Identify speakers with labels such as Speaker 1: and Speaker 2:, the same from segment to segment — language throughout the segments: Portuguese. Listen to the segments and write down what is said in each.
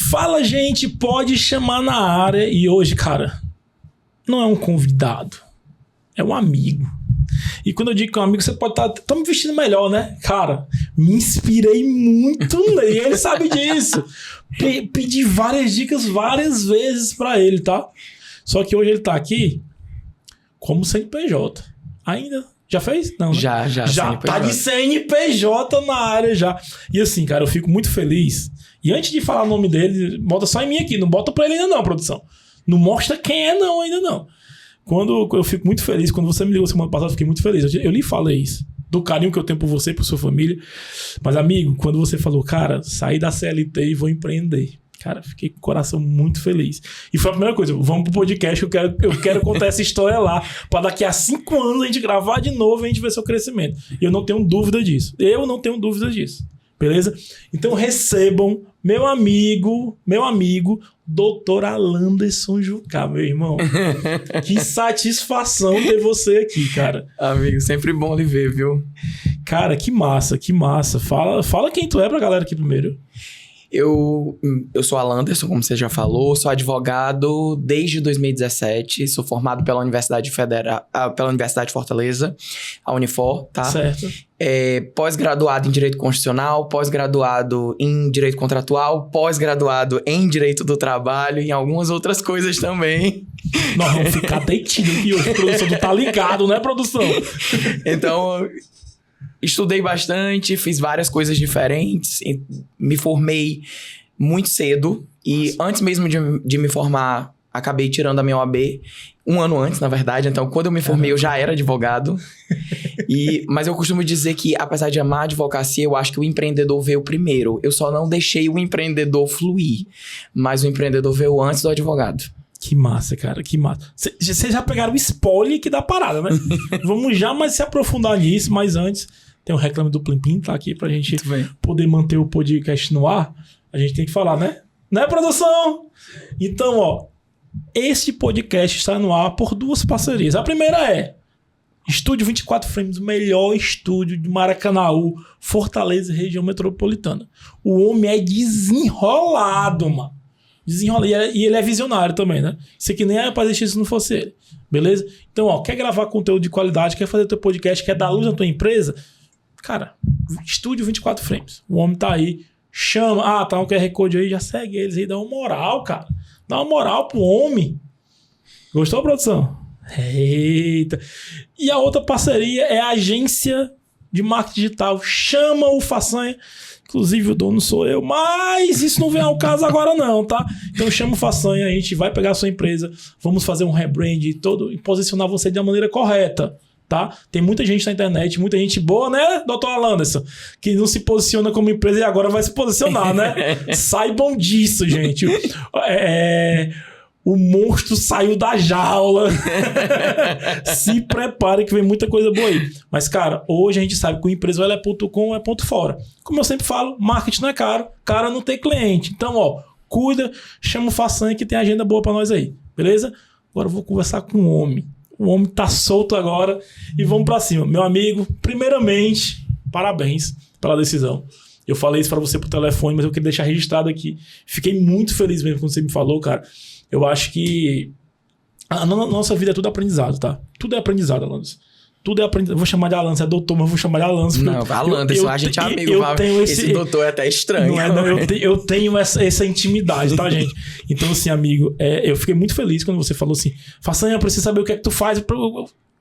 Speaker 1: Fala, gente, pode chamar na área. E hoje, cara, não é um convidado, é um amigo. E quando eu digo que é um amigo, você pode estar... Tá me vestindo melhor, né? Cara, me inspirei muito nele, ele sabe disso. Pedi várias dicas várias vezes pra ele, tá? Só que hoje ele tá aqui como CNPJ. Ainda... Já fez? Não, né?
Speaker 2: Já.
Speaker 1: Já
Speaker 2: CNPJ.
Speaker 1: tá de CNPJ na área já. E assim, cara, eu fico muito feliz. E antes de falar o nome dele, bota só em mim aqui. Não bota pra ele ainda não, produção. Não mostra quem é não, ainda não. Eu fico muito feliz. Quando você me ligou semana passada, eu fiquei muito feliz. Eu lhe falei isso. Do carinho que eu tenho por você e por sua família. Mas, amigo, quando você falou, cara, saí da CLT e vou empreender. Cara, fiquei com o coração muito feliz. E foi a primeira coisa, vamos pro podcast, eu quero contar essa história lá, pra daqui a 5 anos a gente gravar de novo e a gente ver seu crescimento. E eu não tenho dúvida disso. Beleza? Então recebam meu amigo, Dr. Alanderson Jucá, meu irmão. Que satisfação ter você aqui, cara.
Speaker 2: Amigo, sempre bom lhe ver, viu?
Speaker 1: Cara, que massa. Fala quem tu é pra galera aqui primeiro.
Speaker 2: Eu sou Alanderson, como você já falou, sou advogado desde 2017, sou formado pela Universidade de Fortaleza, a Unifor, tá?
Speaker 1: Certo.
Speaker 2: Pós-graduado em Direito Constitucional, pós-graduado em Direito Contratual, pós-graduado em Direito do Trabalho e em algumas outras coisas também.
Speaker 1: Nós vamos ficar detidos aqui hoje, produção, tu tá ligado, né, produção?
Speaker 2: Então... Estudei bastante, fiz várias coisas diferentes, me formei muito cedo e antes mesmo de me formar, acabei tirando a minha OAB 1 ano antes, na verdade. Então, quando eu me formei, eu já era advogado. Mas eu costumo dizer que, apesar de amar a advocacia, eu acho que o empreendedor veio primeiro. Eu só não deixei o empreendedor fluir, mas o empreendedor veio antes do advogado.
Speaker 1: Que massa, cara, que massa. Vocês já pegaram o spoiler aqui da parada, né? Vamos já mais se aprofundar nisso, mas antes... Tem um Reclame do Plim Plim, tá aqui pra gente poder manter o podcast no ar. A gente tem que falar, né? Né, produção? Então, ó, esse podcast está no ar por 2 parcerias. A primeira é Estúdio 24 Frames, o melhor estúdio de Maracanaú, Fortaleza e região metropolitana. O homem é desenrolado, mano. E ele é visionário também, né? Isso aqui nem é pra existir se não fosse ele. Beleza? Então, ó, quer gravar conteúdo de qualidade, quer fazer teu podcast, quer dar luz na tua empresa... Cara, Estúdio 24 Frames. O homem tá aí, chama. Tá um QR Code aí, já segue eles aí, dá uma moral, cara. Dá uma moral pro homem. Gostou, produção? Eita. E a outra parceria é a agência de marketing digital. Chama o Façanha. Inclusive o dono sou eu, mas isso não vem ao caso agora não, tá? Então chama o Façanha, a gente vai pegar a sua empresa, vamos fazer um rebrand e posicionar você de uma maneira correta. Tá? Tem muita gente na internet, muita gente boa, né, Dr. Alanderson? Que não se posiciona como empresa e agora vai se posicionar, né? Saibam disso, gente. O monstro saiu da jaula. Se prepare que vem muita coisa boa aí. Mas, cara, hoje a gente sabe que o empresa ou é ponto com ou é ponto fora. Como eu sempre falo, marketing não é caro, cara não tem cliente. Então, ó, cuida, chama o Façanha que tem agenda boa pra nós aí. Beleza? Agora eu vou conversar com o homem. O homem tá solto agora e vamos pra cima. Meu amigo, primeiramente, parabéns pela decisão. Eu falei isso pra você por telefone, mas eu queria deixar registrado aqui. Fiquei muito feliz mesmo quando você me falou, cara. Eu acho que a nossa vida é tudo aprendizado, tá? Tudo é aprendizado, Alanderson. Tudo é aprendizado. Eu vou chamar de Alanderson, é doutor, mas eu vou chamar de Alanderson.
Speaker 2: Não, Alanderson, a gente é amigo. Esse doutor é até estranho.
Speaker 1: Eu tenho essa intimidade, tá, gente? Então, assim, amigo, eu fiquei muito feliz quando você falou assim, Façanha, eu preciso saber o que é que tu faz.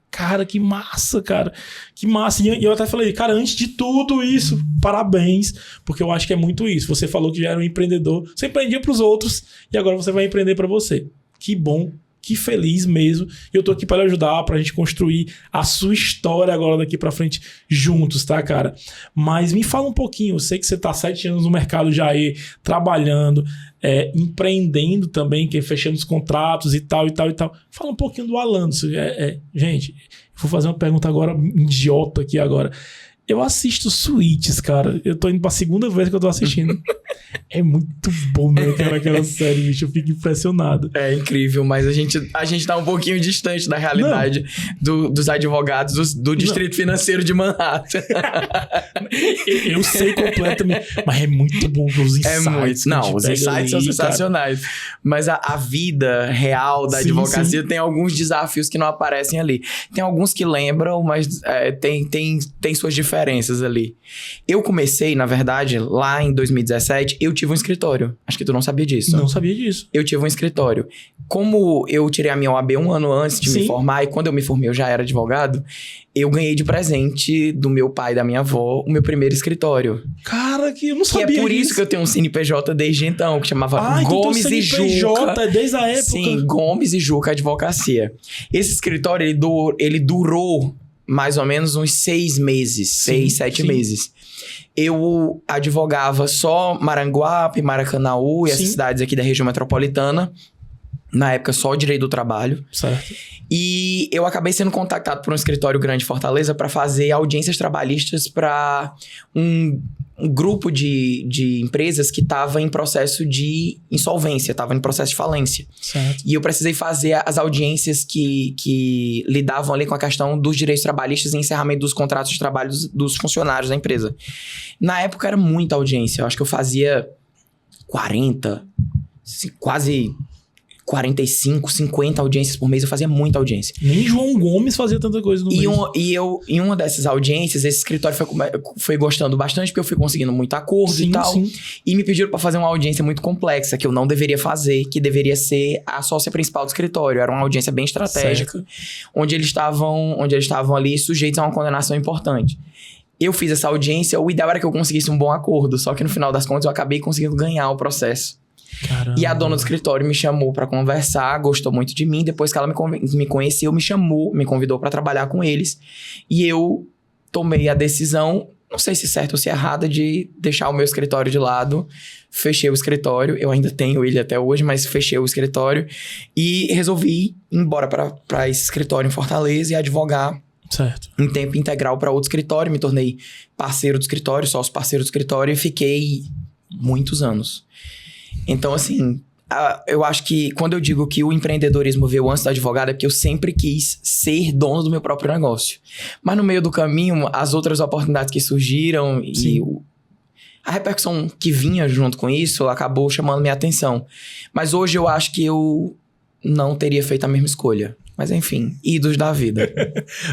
Speaker 1: Cara, que massa, cara. Que massa. E eu até falei, cara, antes de tudo isso, parabéns, porque eu acho que é muito isso. Você falou que já era um empreendedor, você empreendia pros outros e agora você vai empreender pra você. Que bom. Que feliz mesmo. E eu tô aqui para ajudar, pra gente construir a sua história agora daqui pra frente juntos, tá, cara? Mas me fala um pouquinho. Eu sei que você tá 7 anos no mercado já aí, trabalhando, empreendendo também, fechando os contratos e tal. Fala um pouquinho do Alanderson. Gente, eu vou fazer uma pergunta agora, idiota aqui agora. Eu assisto Suits, cara. Eu tô indo pra 2ª vez que eu tô assistindo. É muito bom, né, cara, aquela série, bicho. Eu fico impressionado.
Speaker 2: É incrível, mas a gente tá um pouquinho distante da realidade dos advogados do Distrito Financeiro de Manhattan.
Speaker 1: Eu sei completamente, mas é muito bom os insights.
Speaker 2: É muito. Não, os insights são sensacionais. Cara. Mas a vida real da advocacia tem alguns desafios que não aparecem ali. Tem alguns que lembram, mas tem suas diferenças ali. Eu comecei, na verdade, lá em 2017, eu tive um escritório. Acho que tu não sabia disso.
Speaker 1: Não sabia disso.
Speaker 2: Eu tive um escritório. Como eu tirei a minha OAB um ano antes de me formar, e quando eu me formei eu já era advogado, eu ganhei de presente do meu pai e da minha avó o meu primeiro escritório.
Speaker 1: Cara, que eu não sabia.
Speaker 2: Que é por isso que eu tenho um CNPJ desde então, que chamava Gomes e Juca.
Speaker 1: Desde a época.
Speaker 2: Sim, Gomes e Juca Advocacia. Esse escritório, ele durou mais ou menos uns 6 meses. 6, 7 meses. Eu advogava só Maranguape, Maracanaú e essas cidades aqui da região metropolitana. Na época, só o direito do trabalho.
Speaker 1: Certo.
Speaker 2: E eu acabei sendo contactado por um escritório grande de Fortaleza para fazer audiências trabalhistas para um grupo de empresas que estava em processo de insolvência, estava em processo de falência.
Speaker 1: Certo.
Speaker 2: E eu precisei fazer as audiências que lidavam ali com a questão dos direitos trabalhistas e encerramento dos contratos de trabalho dos funcionários da empresa. Na época era muita audiência, eu acho que eu fazia 40, quase 45, 50 audiências por mês, eu fazia muita audiência.
Speaker 1: Nem João Gomes fazia tanta coisa no mês.
Speaker 2: E eu, em uma dessas audiências, esse escritório foi gostando bastante, porque eu fui conseguindo muito acordo e tal. Sim. E me pediram para fazer uma audiência muito complexa, que eu não deveria fazer, que deveria ser a sócia principal do escritório. Era uma audiência bem estratégica, onde eles estavam ali sujeitos a uma condenação importante. Eu fiz essa audiência, o ideal era que eu conseguisse um bom acordo, só que no final das contas eu acabei conseguindo ganhar o processo.
Speaker 1: Caramba.
Speaker 2: E a dona do escritório me chamou pra conversar, gostou muito de mim. Depois que ela me conheceu, me convidou pra trabalhar com eles. E eu tomei a decisão, não sei se certa ou se errada, de deixar o meu escritório de lado. Fechei o escritório, eu ainda tenho ele até hoje, mas fechei o escritório. E resolvi ir embora pra esse escritório em Fortaleza e advogar.
Speaker 1: Certo.
Speaker 2: Em tempo integral para outro escritório. Me tornei parceiro do escritório, sócio parceiro do escritório. E fiquei muitos anos. Então, assim, eu acho que quando eu digo que o empreendedorismo veio antes da advogada, é porque eu sempre quis ser dono do meu próprio negócio. Mas no meio do caminho, as outras oportunidades que surgiram e a repercussão que vinha junto com isso acabou chamando minha atenção. Mas hoje eu acho que eu não teria feito a mesma escolha. Mas enfim, idos da vida.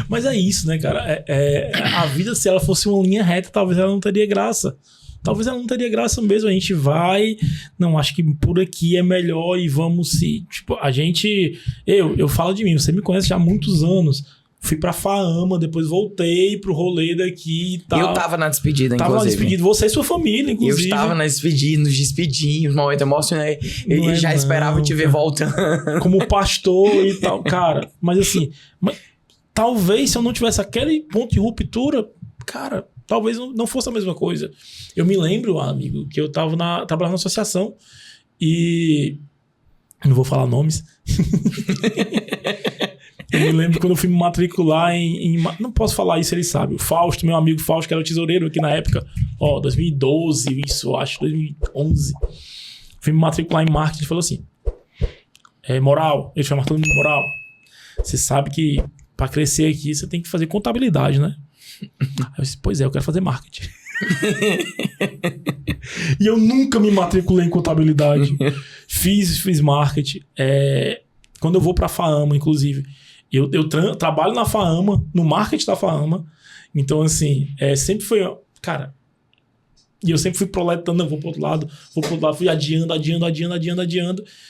Speaker 1: Mas é isso, né, cara? A vida, se ela fosse uma linha reta, talvez ela não teria graça. Talvez ela não teria graça mesmo. A gente vai... Não, acho que por aqui é melhor e vamos se... Tipo, a gente... Eu falo de mim, você me conhece já há muitos anos. Fui pra FAAMA, depois voltei pro rolê daqui e tal.
Speaker 2: Eu tava na despedida, inclusive.
Speaker 1: Tava na despedida, você e sua família, inclusive.
Speaker 2: Eu estava na despedida, nos despedinhos, no momento emocionante. Eu já esperava te ver voltando.
Speaker 1: Como pastor e tal, cara. Mas assim, talvez se eu não tivesse aquele ponto de ruptura, cara, talvez não fosse a mesma coisa. Eu me lembro, amigo, que eu trabalhava na associação e... Não vou falar nomes. Eu me lembro quando eu fui me matricular não posso falar isso, ele sabe. O Fausto, meu amigo Fausto, que era o tesoureiro aqui na época. 2012, isso, acho, 2011. Fui me matricular em marketing e falou assim... Moral, ele chama todo mundo Moral. Você sabe que para crescer aqui, você tem que fazer contabilidade, né? Eu disse, pois é, eu quero fazer marketing. E eu nunca me matriculei em contabilidade. Fiz marketing. Quando eu vou pra FAAMA, inclusive, eu trabalho na FAAMA, no marketing da FAAMA. Então, assim, sempre foi... Cara, e eu sempre fui proletando, não, vou pro outro lado, fui adiando.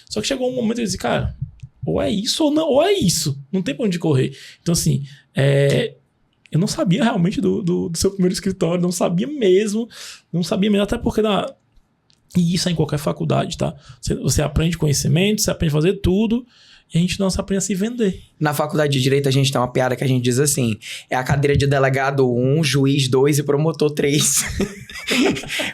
Speaker 1: Só que chegou um momento que eu disse, cara, ou é isso ou não, ou é isso. Não tem pra onde correr. Então, assim, eu não sabia realmente do seu primeiro escritório, não sabia mesmo, até porque e isso é em qualquer faculdade, tá? Você aprende conhecimento, você aprende a fazer tudo, e a gente não se aprende a se vender.
Speaker 2: Na faculdade de Direito, a gente tem uma piada que a gente diz assim, é a cadeira de delegado 1, juiz 2 e promotor 3.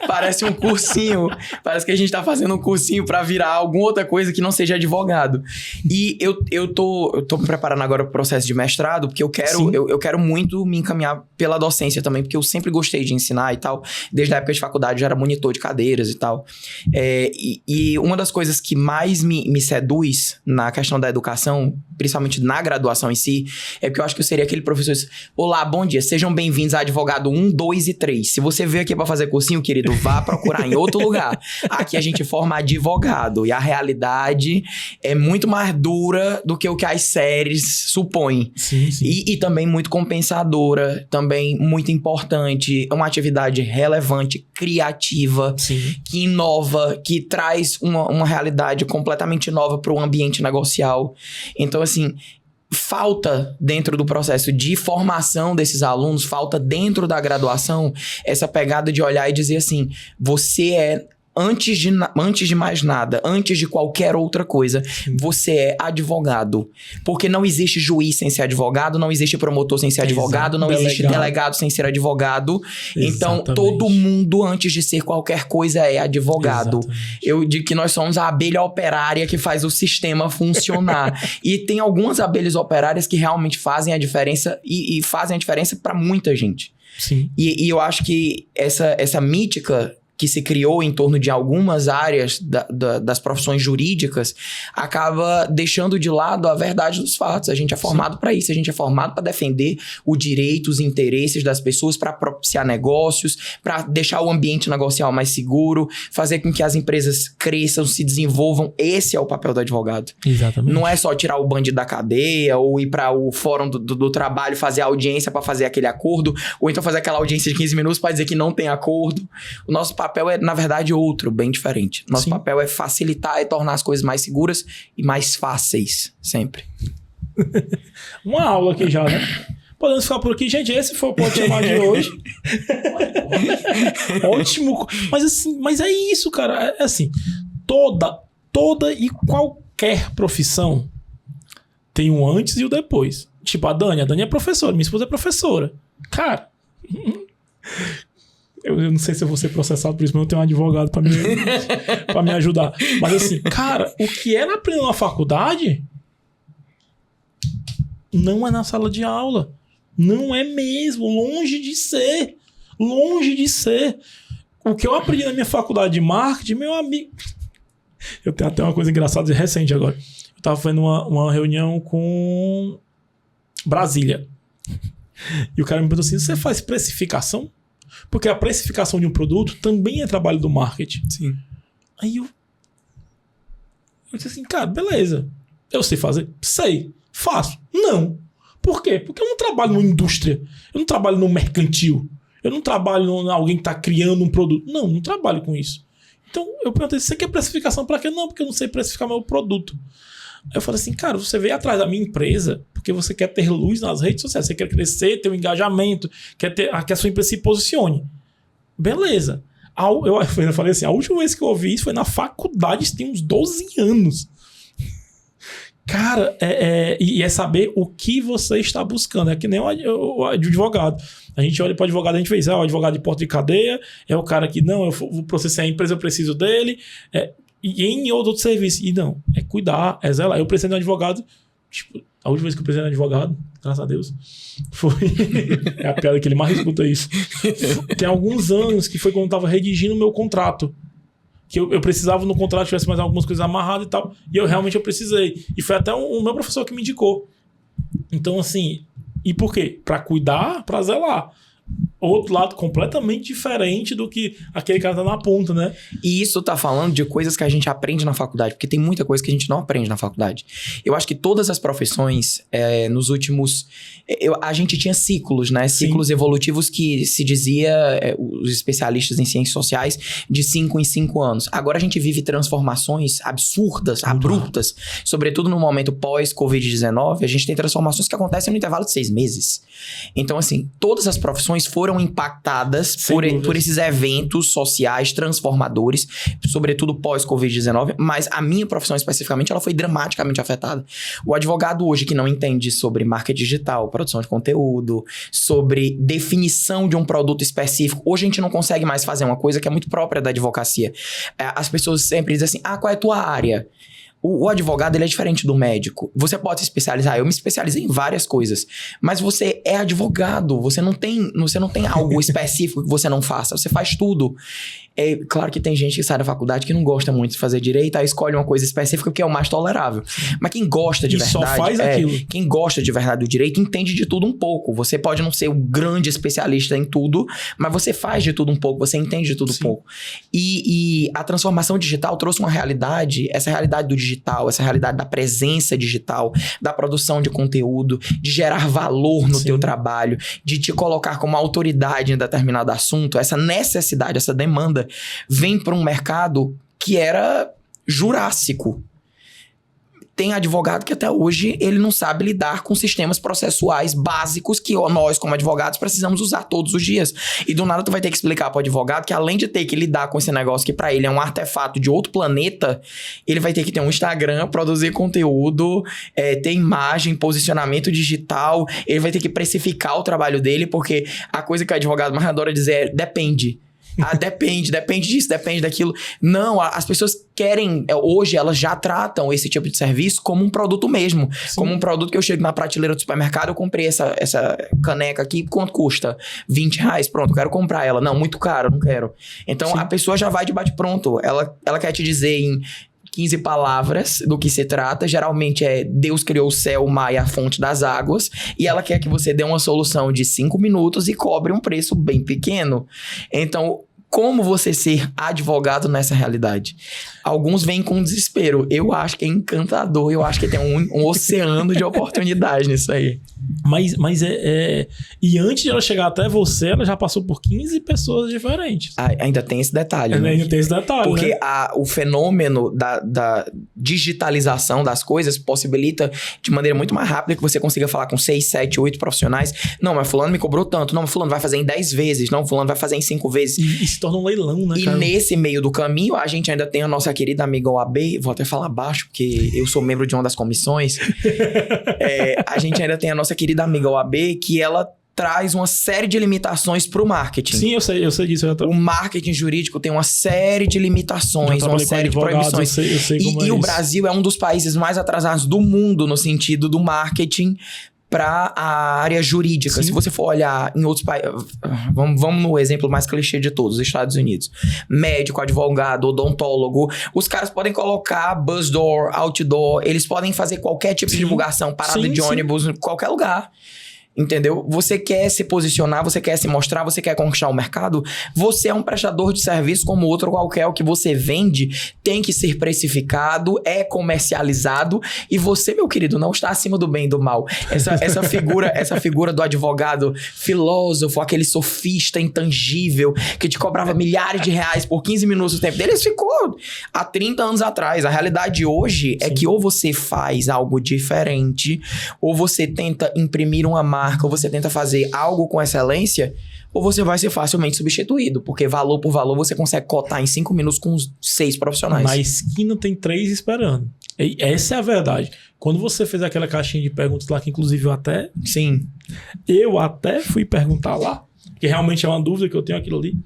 Speaker 2: Parece um cursinho, parece que a gente tá fazendo um cursinho pra virar alguma outra coisa que não seja advogado. E eu tô me preparando agora pro processo de mestrado, porque eu quero muito me encaminhar pela docência também, porque eu sempre gostei de ensinar e tal. Desde a época de faculdade, eu já era monitor de cadeiras e tal. E uma das coisas que mais me seduz na questão da educação, principalmente na graduação em si, é porque eu acho que eu seria aquele professor... Olá, bom dia, sejam bem-vindos a advogado 1, 2 e 3. Se você veio aqui pra fazer cursinho, querido, vá procurar em outro lugar. Aqui a gente forma advogado e a realidade é muito mais dura do que o que as séries supõem.
Speaker 1: Sim.
Speaker 2: E também muito compensadora, também muito importante, uma atividade relevante, criativa, que inova, que traz uma realidade completamente nova para o ambiente negocial. Então, assim, falta dentro do processo de formação desses alunos, falta dentro da graduação essa pegada de olhar e dizer assim, você é... Antes de mais nada, antes de qualquer outra coisa, você é advogado. Porque não existe juiz sem ser advogado, não existe promotor sem ser advogado, não existe delegado sem ser advogado. Então, todo mundo, antes de ser qualquer coisa, é advogado. Eu digo que nós somos a abelha operária que faz o sistema funcionar. E tem algumas abelhas operárias que realmente fazem a diferença e fazem a diferença para muita gente.
Speaker 1: Sim.
Speaker 2: E eu acho que essa mítica que se criou em torno de algumas áreas das profissões jurídicas, acaba deixando de lado a verdade dos fatos. A gente é formado para isso, a gente é formado para defender o direito, os interesses das pessoas, para propiciar negócios, para deixar o ambiente negocial mais seguro, fazer com que as empresas cresçam, se desenvolvam. Esse é o papel do advogado.
Speaker 1: Exatamente.
Speaker 2: Não é só tirar o bandido da cadeia ou ir para o fórum do trabalho, fazer a audiência para fazer aquele acordo, ou então fazer aquela audiência de 15 minutos para dizer que não tem acordo. O nosso papel é, na verdade, outro, bem diferente. Nosso papel é facilitar e tornar as coisas mais seguras e mais fáceis, sempre.
Speaker 1: Uma aula aqui já, né? Podemos ficar por aqui. Gente, esse foi o Pode Chamar de hoje. Ótimo. Mas assim, mas é isso, cara. É assim, toda e qualquer profissão tem um antes e o depois. Tipo, a Dani é professora, minha esposa é professora. Cara... Eu não sei se eu vou ser processado por isso, mas eu tenho um advogado pra me ajudar. Mas assim, cara, o que ela aprendeu na faculdade não é na sala de aula. Não é mesmo. Longe de ser. Longe de ser. O que eu aprendi na minha faculdade de marketing, meu amigo... Eu tenho até uma coisa engraçada e recente agora. Eu tava fazendo uma reunião com Brasília. E o cara me perguntou assim, você faz precificação? Porque a precificação de um produto também é trabalho do marketing.
Speaker 2: Sim.
Speaker 1: Aí eu disse assim, cara, beleza. Eu sei fazer? Sei. Faço? Não. Por quê? Porque eu não trabalho numa indústria. Eu não trabalho no mercantil. Eu não trabalho em alguém que está criando um produto. Não trabalho com isso. Então eu perguntei, você quer precificação para quê? Não, porque eu não sei precificar meu produto. Aí eu falei assim, cara, você veio atrás da minha empresa porque você quer ter luz nas redes sociais, você quer crescer, ter um engajamento, quer que a sua empresa se posicione. Beleza. Eu falei assim, a última vez que eu ouvi isso foi na faculdade, isso tem uns 12 anos. Cara, e é saber o que você está buscando. É que nem o advogado. A gente olha para o advogado, a gente fez, o advogado de porta de cadeia, é o cara que, não, eu vou processar a empresa, eu preciso dele, e em outro serviço. E não, é cuidar, é zelar. Eu preciso de um advogado, tipo, a última vez que eu precisei de um advogado, graças a Deus, foi... é a piada que ele mais escuta isso. Tem alguns anos que foi quando eu estava redigindo o meu contrato. Que eu precisava no contrato, tivesse mais algumas coisas amarradas e tal. E eu precisei. E foi até o meu professor que me indicou. Então, assim... E por quê? Para cuidar, para zelar. Outro lado completamente diferente do que aquele cara tá na ponta, né?
Speaker 2: E isso tá falando de coisas que a gente aprende na faculdade, porque tem muita coisa que a gente não aprende na faculdade. Eu acho que todas as profissões, nos últimos... a gente tinha ciclos, né? Ciclos evolutivos que se dizia, os especialistas em ciências sociais, de 5 em 5 anos. Agora a gente vive transformações absurdas, abruptas, sobretudo no momento pós-Covid-19, a gente tem transformações que acontecem no intervalo de 6 meses. Então, assim, todas as profissões foram foram impactadas por esses eventos sociais transformadores, sobretudo pós-Covid-19, mas a minha profissão especificamente, ela foi dramaticamente afetada. O advogado hoje que não entende sobre marketing digital, produção de conteúdo, sobre definição de um produto específico, hoje a gente não consegue mais fazer uma coisa que é muito própria da advocacia. As pessoas sempre dizem assim, qual é a tua área? O advogado, ele é diferente do médico. Você pode se especializar. Eu me especializei em várias coisas. Mas você é advogado. Você não tem algo específico que você não faça. Você faz tudo. É claro que tem gente que sai da faculdade que não gosta muito de fazer direito, aí escolhe uma coisa específica que é o mais tolerável. Mas quem gosta de verdade...
Speaker 1: só faz aquilo.
Speaker 2: Quem gosta de verdade do direito entende de tudo um pouco. Você pode não ser o grande especialista em tudo, mas você faz de tudo um pouco, você entende de tudo um pouco. E a transformação digital trouxe uma realidade, essa realidade do digital, essa realidade da presença digital, da produção de conteúdo, de gerar valor no teu trabalho, de te colocar como autoridade em determinado assunto, essa necessidade, essa demanda vem para um mercado que era jurássico. Tem advogado que até hoje ele não sabe lidar com sistemas processuais básicos que nós, como advogados, precisamos usar todos os dias. E do nada tu vai ter que explicar para o advogado que além de ter que lidar com esse negócio que para ele é um artefato de outro planeta, ele vai ter que ter um Instagram, produzir conteúdo, ter imagem, posicionamento digital, ele vai ter que precificar o trabalho dele, porque a coisa que o advogado mais adora dizer é depende. Depende disso, depende daquilo. Não, as pessoas querem... Hoje, elas já tratam esse tipo de serviço como um produto mesmo. Sim. Como um produto que eu chego na prateleira do supermercado, eu comprei essa caneca aqui, quanto custa? R$20, pronto, eu quero comprar ela. Não, muito caro, não quero. Então, a pessoa já vai de bate-pronto. Ela quer te dizer em 15 palavras do que se trata. Geralmente é Deus criou o céu, o mar e a fonte das águas. E ela quer que você dê uma solução de 5 minutos e cobre um preço bem pequeno. Então, como você ser advogado nessa realidade? Alguns vêm com desespero. Eu acho que é encantador. Eu acho que tem um oceano de oportunidade nisso aí.
Speaker 1: Mas E antes de ela chegar até você, ela já passou por 15 pessoas diferentes.
Speaker 2: Ainda tem esse detalhe, né?
Speaker 1: Ainda tem esse detalhe,
Speaker 2: porque
Speaker 1: né?
Speaker 2: O fenômeno da digitalização das coisas possibilita de maneira muito mais rápida que você consiga falar com 6, 7, 8 profissionais. Não, mas fulano me cobrou tanto. Não, mas fulano vai fazer em 10 vezes. Não, fulano vai fazer em 5 vezes.
Speaker 1: E se torna um leilão, né, cara?
Speaker 2: E nesse meio do caminho, a gente ainda tem a nossa querida amiga OAB. Vou até falar baixo, porque eu sou membro de uma das comissões. A gente ainda tem a nossa querida amiga OAB, que ela traz uma série de limitações para o marketing.
Speaker 1: Sim, eu sei disso.
Speaker 2: O marketing jurídico tem uma série de limitações, uma série de proibições.
Speaker 1: Eu sei como
Speaker 2: e o Brasil é um dos países mais atrasados do mundo no sentido do marketing para a área jurídica. Sim. Se você for olhar em outros países... Vamos no exemplo mais clichê de todos, os Estados Unidos. Médico, advogado, odontólogo. Os caras podem colocar bus door, outdoor. Eles podem fazer qualquer tipo de divulgação, parada de ônibus, em qualquer lugar. Entendeu? Você quer se posicionar, você quer se mostrar, você quer conquistar o mercado, você é um prestador de serviço como outro qualquer. O que você vende tem que ser precificado, é comercializado, e você, meu querido, não está acima do bem e do mal. Essa figura do advogado filósofo, aquele sofista intangível que te cobrava milhares de reais por 15 minutos do tempo dele, isso ficou há 30 anos atrás. A realidade hoje é que ou você faz algo diferente, ou você tenta imprimir uma marca, ou você tenta fazer algo com excelência, ou você vai ser facilmente substituído, porque valor por valor você consegue cotar em 5 minutos com 6 profissionais.
Speaker 1: Na esquina tem 3 esperando. E essa é a verdade. Quando você fez aquela caixinha de perguntas lá, que inclusive eu até fui perguntar lá, que realmente é uma dúvida que eu tenho aquilo ali,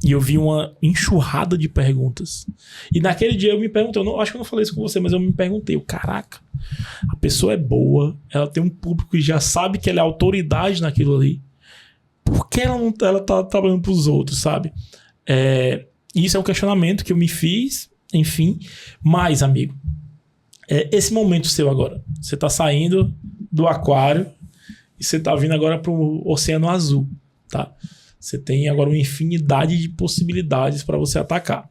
Speaker 1: e eu vi uma enxurrada de perguntas. E naquele dia eu me perguntei, acho que eu não falei isso com você, mas eu me perguntei, caraca, a pessoa é boa, ela tem um público que já sabe que ela é autoridade naquilo ali. Por que ela tá trabalhando pros outros, sabe? Isso é um questionamento que eu me fiz, enfim. Mas, amigo, esse momento seu agora, você tá saindo do aquário e você tá vindo agora pro Oceano Azul, tá? Você tem agora uma infinidade de possibilidades para você atacar.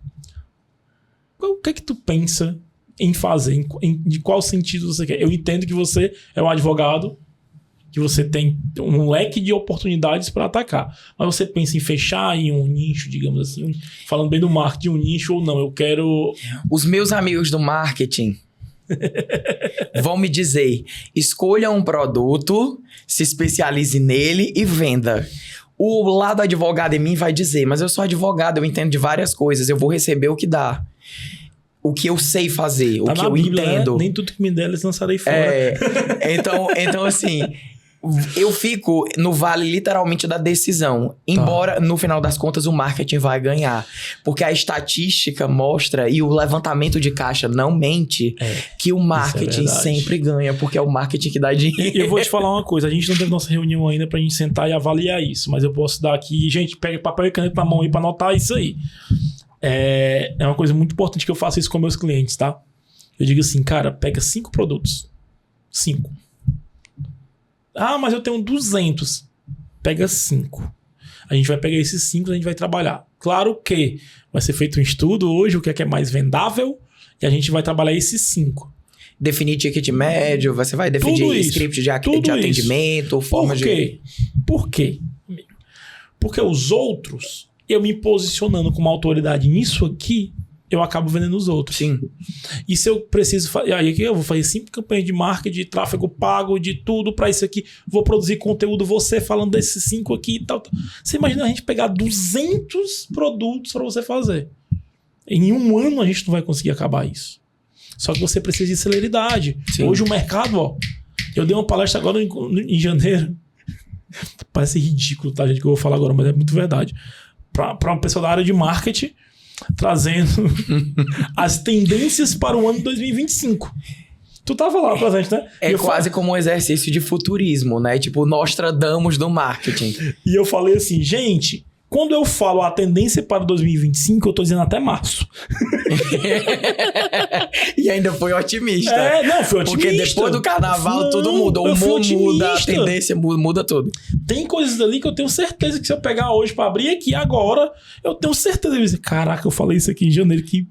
Speaker 1: O que é que tu pensa em fazer? De qual sentido você quer? Eu entendo que você é um advogado, que você tem um leque de oportunidades para atacar. Mas você pensa em fechar em um nicho, digamos assim, falando bem do marketing, um nicho ou não? Eu quero...
Speaker 2: Os meus amigos do marketing, Vão me dizer, escolha um produto, se especialize nele e venda. O lado advogado em mim vai dizer, mas eu sou advogado, eu entendo de várias coisas, eu vou receber o que dá. O que eu sei fazer,
Speaker 1: tá
Speaker 2: o que eu
Speaker 1: Bíblia,
Speaker 2: entendo.
Speaker 1: Né? Nem tudo que me der, eles lançarei fora.
Speaker 2: Então, assim, eu fico no vale literalmente da decisão. Embora, no final das contas, o marketing vai ganhar. Porque a estatística mostra, e o levantamento de caixa não mente, que o marketing sempre ganha, porque é o marketing que dá dinheiro.
Speaker 1: E eu vou te falar uma coisa, a gente não teve nossa reunião ainda pra gente sentar e avaliar isso, mas eu posso dar aqui, gente, pega papel e caneta na mão aí pra anotar isso aí. É uma coisa muito importante que eu faço isso com meus clientes, tá? Eu digo assim, cara, pega 5 produtos. 5. Ah, mas eu tenho 200. Pega 5. A gente vai pegar esses 5 e a gente vai trabalhar. Claro que vai ser feito um estudo hoje, o que é mais vendável, e a gente vai trabalhar esses 5.
Speaker 2: Definir ticket médio, você vai definir script de atendimento, forma de...
Speaker 1: Por quê? Porque os outros... Eu me posicionando como autoridade nisso aqui, eu acabo vendendo os outros.
Speaker 2: Sim.
Speaker 1: E se eu preciso... Aí eu vou fazer 5 campanhas de marketing, de tráfego pago, de tudo pra isso aqui. Vou produzir conteúdo, você falando desses 5 aqui e tal. Você imagina a gente pegar 200 produtos pra você fazer. Em um ano a gente não vai conseguir acabar isso. Só que você precisa de celeridade. Sim. Hoje o mercado, ó... Eu dei uma palestra agora em janeiro. Parece ridículo, tá, gente, que eu vou falar agora, mas é muito verdade. Para uma pessoa da área de marketing, trazendo as tendências para o ano 2025. Tu tava lá presente, né?
Speaker 2: É quase como um exercício de futurismo, né? Tipo, Nostradamus do marketing.
Speaker 1: E eu falei assim, gente, quando eu falo a tendência para 2025, eu tô dizendo até março.
Speaker 2: E ainda foi otimista.
Speaker 1: Não, foi otimista.
Speaker 2: Porque depois do carnaval tudo muda. O humor muda, a tendência muda tudo.
Speaker 1: Tem coisas ali que eu tenho certeza que se eu pegar hoje para abrir aqui agora, eu tenho certeza de caraca, eu falei isso aqui em janeiro, que...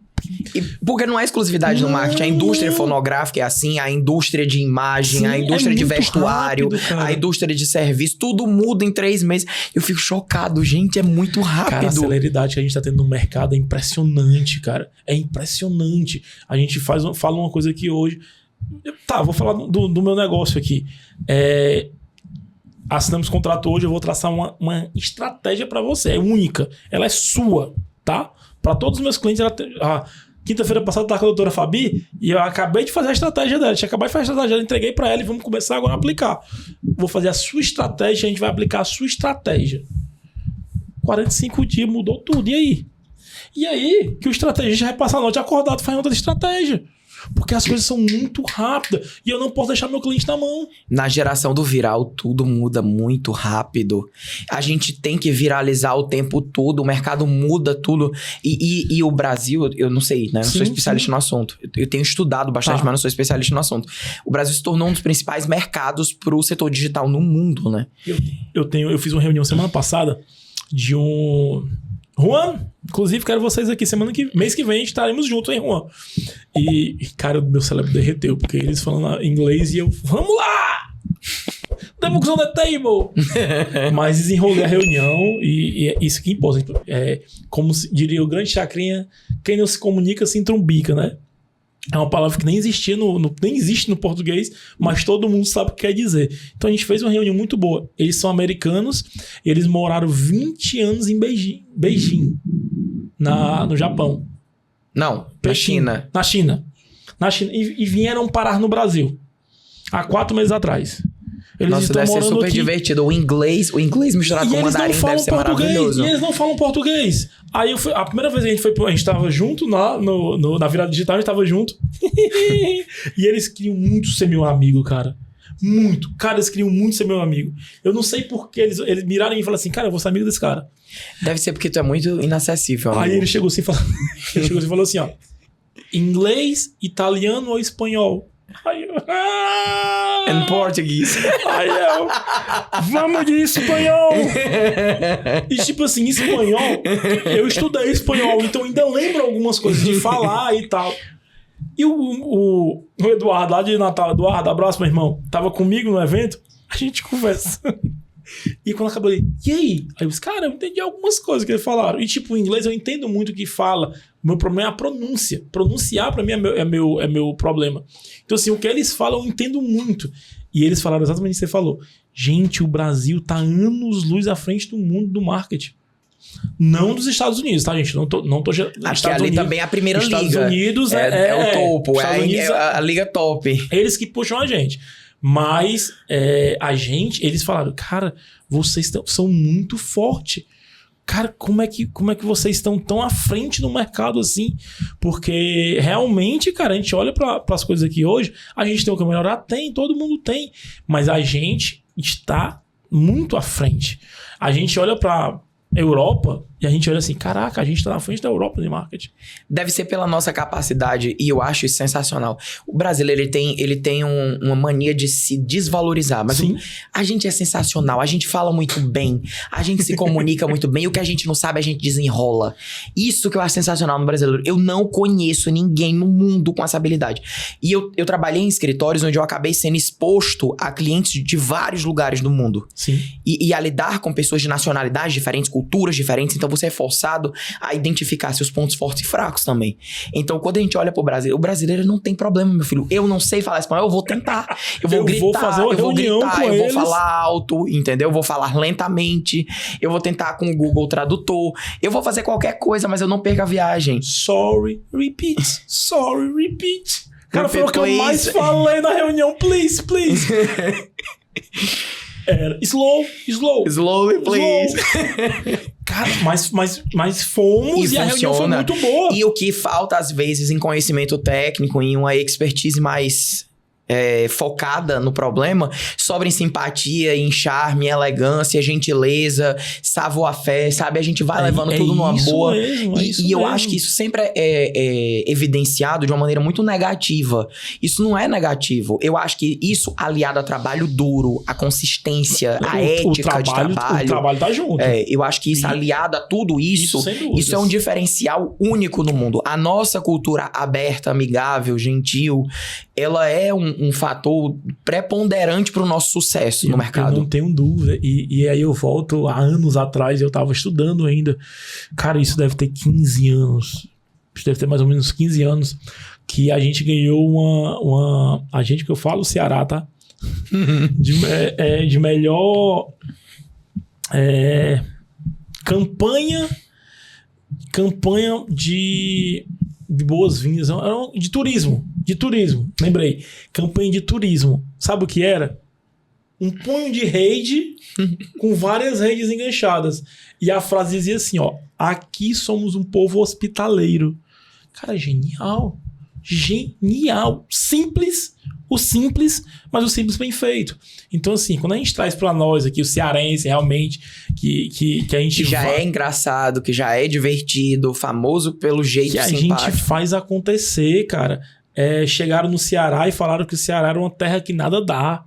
Speaker 2: Porque não é exclusividade do marketing. A indústria fonográfica é assim, a indústria de imagem, a indústria de vestuário, rápido, a indústria de serviço, tudo muda em 3 meses. Eu fico chocado, gente, é muito rápido.
Speaker 1: Cara, a celeridade que a gente tá tendo no mercado é impressionante, cara. É impressionante. A gente fala uma coisa aqui hoje... Tá, vou falar do meu negócio aqui. Assinamos contrato hoje, eu vou traçar uma estratégia para você. É única. Ela é sua, tá? Para todos os meus clientes, quinta-feira passada eu tava com a doutora Fabi e eu acabei de fazer a estratégia dela. Tinha acabado de fazer a estratégia dela, entreguei para ela e vamos começar agora a aplicar. Vou fazer a sua estratégia, a gente vai aplicar a sua estratégia. 45 dias mudou tudo, e aí? E aí que o estrategista vai passar a noite acordado fazendo outra estratégia. Porque as coisas são muito rápidas e eu não posso deixar meu cliente na mão.
Speaker 2: Na geração do viral, tudo muda muito rápido. A gente tem que viralizar o tempo todo, o mercado muda tudo. E o Brasil, eu não sei, né? Eu não sou especialista no assunto. Eu tenho estudado bastante, mas não sou especialista no assunto. O Brasil se tornou um dos principais mercados para o setor digital no mundo, né?
Speaker 1: Eu fiz uma reunião semana passada de um... Juan, inclusive quero vocês aqui mês que vem estaremos juntos, hein, Juan? E, cara, o meu cérebro derreteu, porque eles falam inglês e eu, vamos lá! The books on the table! Mas desenrolei a reunião e é isso que importa. Como diria o grande Chacrinha, quem não se comunica se entrumbica, né? É uma palavra que nem existia nem existe no português, mas todo mundo sabe o que quer dizer. Então a gente fez uma reunião muito boa. Eles são americanos, eles moraram 20 anos em Beijing, no Japão.
Speaker 2: Não, China.
Speaker 1: Na China. E vieram parar no Brasil há 4 meses atrás.
Speaker 2: Nossa, deve ser super divertido. O inglês misturado com o mandarim deve ser maravilhoso.
Speaker 1: E eles não falam português. Aí a primeira vez que a gente tava junto na virada digital, a gente tava junto. E eles queriam muito ser meu amigo, cara. Muito. Cara, eles queriam muito ser meu amigo. Eu não sei porque eles miraram em mim e falaram assim, cara, eu vou ser amigo desse cara.
Speaker 2: Deve ser porque tu é muito inacessível.
Speaker 1: Aí ele chegou assim e falou assim, ó. Inglês, italiano ou espanhol? Aí eu...
Speaker 2: Em português.
Speaker 1: Aí eu... Vamos de espanhol! E tipo assim, espanhol... Eu estudei espanhol, então ainda lembro algumas coisas de falar e tal. E o Eduardo lá de Natal, Eduardo, abraço, meu irmão, tava comigo no evento, a gente conversando. E quando acabou ele, e aí? Aí eu disse, cara, eu entendi algumas coisas que eles falaram. E tipo, em inglês eu entendo muito o que fala. O meu problema é a pronúncia. Pronunciar pra mim é meu problema. Então assim, o que eles falam eu entendo muito. E eles falaram exatamente o que você falou. Gente, o Brasil tá anos-luz à frente do mundo do marketing. Não dos Estados Unidos, tá, gente? Não tô
Speaker 2: acho que ali também é a primeira liga.
Speaker 1: Estados Unidos
Speaker 2: é o topo, é a liga top.
Speaker 1: Eles que puxam a gente. Mas a gente, eles falaram, cara, vocês são muito fortes. Cara, como é que vocês estão tão à frente do mercado assim? Porque realmente, cara, a gente olha para as coisas aqui hoje, a gente tem o que melhorar? Tem, todo mundo tem. Mas a gente está muito à frente. A gente olha para Europa e a gente olha assim, caraca, a gente tá na frente da Europa de marketing.
Speaker 2: Deve ser pela nossa capacidade, e eu acho isso sensacional. O brasileiro, ele tem uma mania de se desvalorizar, mas a gente é sensacional, a gente fala muito bem, a gente se comunica muito bem, e o que a gente não sabe, a gente desenrola. Isso que eu acho sensacional no brasileiro. Eu não conheço ninguém no mundo com essa habilidade. E eu trabalhei em escritórios onde eu acabei sendo exposto a clientes de vários lugares do mundo.
Speaker 1: Sim.
Speaker 2: E a lidar com pessoas de nacionalidades diferentes, culturas diferentes, então você é forçado a identificar seus pontos fortes e fracos também. Então, quando a gente olha pro Brasil, o brasileiro não tem problema, meu filho. Eu não sei falar espanhol, eu vou tentar. Eu vou gritar, eu vou falar alto, entendeu? Eu vou falar lentamente, eu vou tentar com o Google Tradutor, eu vou fazer qualquer coisa, mas eu não perco a viagem.
Speaker 1: Sorry, repeat. Sorry, repeat. Cara, foi o que eu mais falei na reunião. Please. Era slowly, please. Cara, mas fomos e a reunião foi muito boa.
Speaker 2: E o que falta, às vezes, em conhecimento técnico, em uma expertise mais focada no problema, sobra em simpatia, em charme, elegância, gentileza, savoir-faire, sabe? A gente vai levando tudo numa boa. E eu acho que isso sempre é evidenciado de uma maneira muito negativa. Isso não é negativo. Eu acho que isso, aliado a trabalho duro, a consistência, a ética de trabalho...
Speaker 1: O trabalho tá junto.
Speaker 2: Eu acho que isso, aliado a tudo isso é um diferencial único no mundo. A nossa cultura aberta, amigável, gentil, ela é um fator preponderante para o nosso sucesso no mercado.
Speaker 1: Eu não tenho dúvida. E aí eu volto há anos atrás, eu estava estudando ainda. Cara, isso deve ter 15 anos. Isso deve ter mais ou menos 15 anos que a gente ganhou uma a gente que eu falo, Ceará, tá? de melhor campanha de boas-vindas, de turismo, lembrei. Campanha de turismo. Sabe o que era? Um punho de rede com várias redes enganchadas. E a frase dizia assim, ó, aqui somos um povo hospitaleiro. Cara, genial. Simples, mas o simples bem feito. Então, assim, quando a gente traz pra nós aqui o cearense, realmente, que a gente...
Speaker 2: Que já é engraçado, que já é divertido, famoso pelo jeito simpático.
Speaker 1: Que a gente faz acontecer, cara. Chegaram no Ceará e falaram que o Ceará era uma terra que nada dá.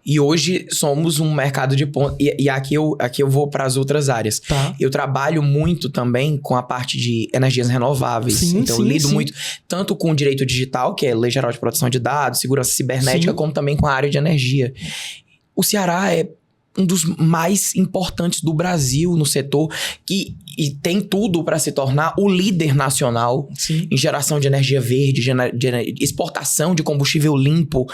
Speaker 2: E hoje somos um mercado de ponta. E aqui eu vou para as outras áreas.
Speaker 1: Tá.
Speaker 2: Eu trabalho muito também com a parte de energias renováveis. Então, eu lido muito tanto com o direito digital, que é Lei Geral de Proteção de Dados, segurança cibernética, como também com a área de energia. O Ceará é um dos mais importantes do Brasil no setor, e tem tudo para se tornar o líder nacional em geração de energia verde, de exportação de combustível limpo.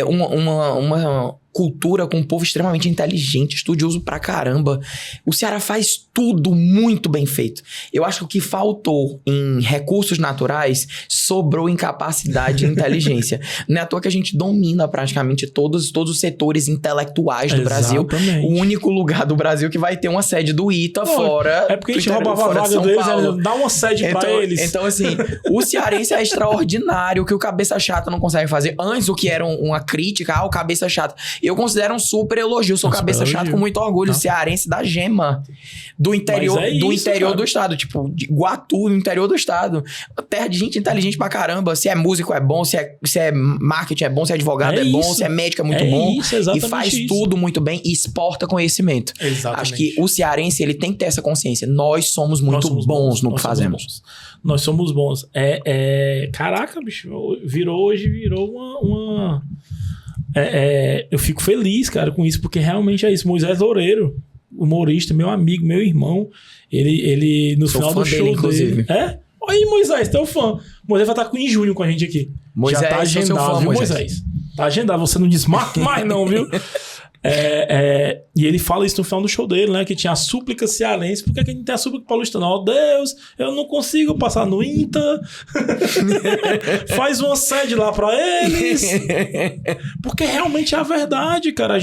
Speaker 2: Uma cultura com um povo extremamente inteligente, estudioso pra caramba. O Ceará faz tudo muito bem feito. Eu acho que o que faltou em recursos naturais sobrou em capacidade e inteligência. Não é à toa que a gente domina praticamente todos os setores intelectuais do Brasil. O único lugar do Brasil que vai ter uma sede do ITA fora.
Speaker 1: É porque a gente roubava a vaga deles, dá uma sede pra eles.
Speaker 2: Então, assim, o cearense é extraordinário, que o cabeça chata não consegue fazer. Antes, o que era uma crítica, o cabeça chata. Eu considero um super elogio. Eu sou cabeça chata com muito orgulho. Cearense da gema. Do interior, do estado. Tipo, de Iguatu, no interior do estado. Terra de gente inteligente pra caramba. Se é músico é bom, se é marketing é bom, se é advogado é bom, se é médico é muito bom.
Speaker 1: E
Speaker 2: faz tudo muito bem e exporta conhecimento.
Speaker 1: Exatamente.
Speaker 2: Acho que o cearense, ele tem que ter essa consciência. Nós somos muito bons no que fazemos.
Speaker 1: Nós somos bons. Caraca, bicho. Hoje virou eu fico feliz, cara, com isso, porque realmente é isso. Moisés Loureiro, humorista, meu amigo, meu irmão, ele no final do show dele, inclusive. Olha aí, Moisés, teu fã. Moisés vai estar em junho com a gente aqui.
Speaker 2: Moisés,
Speaker 1: já tá agendado, viu, Moisés? Tá agendado, você não desmarca mais não, viu? E ele fala isso no final do show dele, né? Que tinha a súplica cearense. Por que a gente tem a súplica paulistana? Oh, Deus, eu não consigo passar no Inter. Faz uma sede lá pra eles. Porque realmente é a verdade, cara. A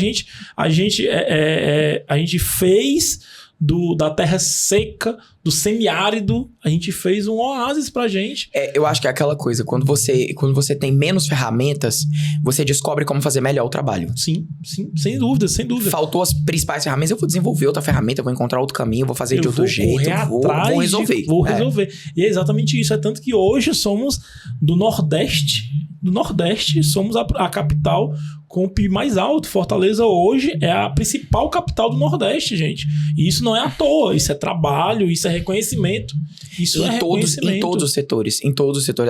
Speaker 1: gente fez da terra seca, do semiárido, a gente fez um oásis pra gente.
Speaker 2: Eu acho que é aquela coisa, quando você tem menos ferramentas, você descobre como fazer melhor o trabalho.
Speaker 1: Sim, sem dúvida.
Speaker 2: Faltou as principais ferramentas, eu vou desenvolver outra ferramenta, eu vou encontrar outro caminho, eu vou fazer de outro jeito, vou resolver.
Speaker 1: Vou resolver. E é exatamente isso, é tanto que hoje somos do Nordeste, somos a capital com o PIB mais alto. Fortaleza hoje é a principal capital do Nordeste, gente. E isso não é à toa, isso é trabalho, isso é reconhecimento. Isso é reconhecimento.
Speaker 2: Em todos os setores.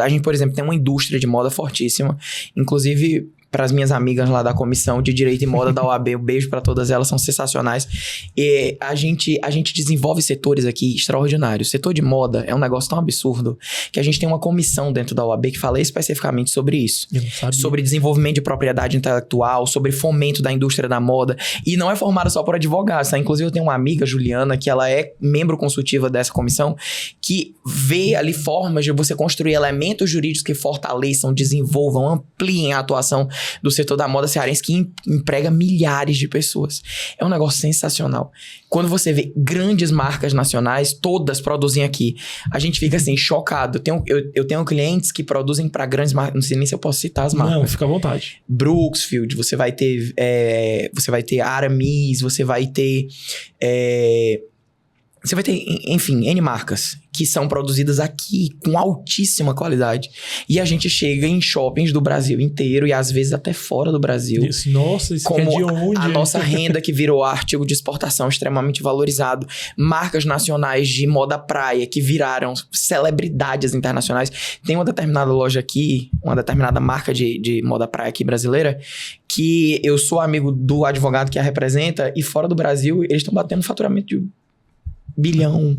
Speaker 2: A gente, por exemplo, tem uma indústria de moda fortíssima. Inclusive, para as minhas amigas lá da Comissão de Direito e Moda da OAB, um beijo para todas elas, são sensacionais. E a gente desenvolve setores aqui extraordinários. O setor de moda é um negócio tão absurdo que a gente tem uma comissão dentro da OAB que fala especificamente sobre isso. Sobre desenvolvimento de propriedade intelectual, sobre fomento da indústria da moda. E não é formada só por advogados, tá? Inclusive, eu tenho uma amiga, Juliana, que ela é membro consultiva dessa comissão, que vê ali formas de você construir elementos jurídicos que fortaleçam, desenvolvam, ampliem a atuação do setor da moda cearense, que emprega milhares de pessoas. É um negócio sensacional. Quando você vê grandes marcas nacionais, todas produzem aqui, a gente fica assim, chocado. Eu tenho clientes que produzem para grandes marcas, não sei nem se eu posso citar as marcas.
Speaker 1: Não, fica à vontade.
Speaker 2: Brooksfield, você vai ter Aramis, você vai ter, enfim, N marcas que são produzidas aqui com altíssima qualidade. E a gente chega em shoppings do Brasil inteiro e às vezes até fora do Brasil.
Speaker 1: Nossa, isso
Speaker 2: como
Speaker 1: é de onde?
Speaker 2: A nossa renda que virou artigo de exportação extremamente valorizado. Marcas nacionais de moda praia que viraram celebridades internacionais. Tem uma determinada loja aqui, uma determinada marca de moda praia aqui brasileira, que eu sou amigo do advogado que a representa e fora do Brasil eles estão batendo faturamento de 1 bilhão.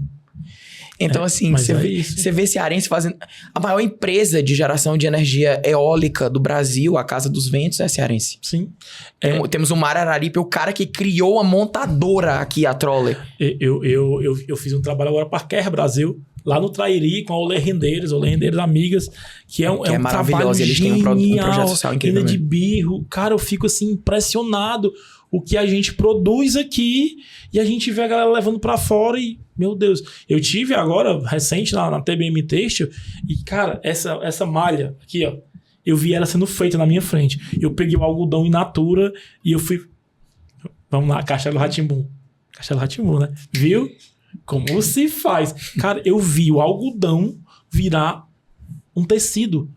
Speaker 2: Então, assim, você vê cearense fazendo... A maior empresa de geração de energia eólica do Brasil, a Casa dos Ventos, é cearense.
Speaker 1: Sim.
Speaker 2: Temos o Mar Araripe, o cara que criou a montadora aqui, a Troller.
Speaker 1: Eu fiz um trabalho agora para a Quer Brasil, lá no Trairi, com a Olê Rendeiros Amigas, que é um trabalho genial. Eles têm um projeto social incrível. De birro. Cara, eu fico assim, impressionado o que a gente produz aqui e a gente vê a galera levando pra fora e, meu Deus, eu tive agora, recente, na TBM Têxtil e, cara, essa malha aqui, ó, eu vi ela sendo feita na minha frente. Eu peguei o algodão in natura e eu fui... Vamos lá, Castelo Rá-Tim-Bum. Castelo Rá-Tim-Bum, né? Viu? Como se faz? Cara, eu vi o algodão virar um tecido.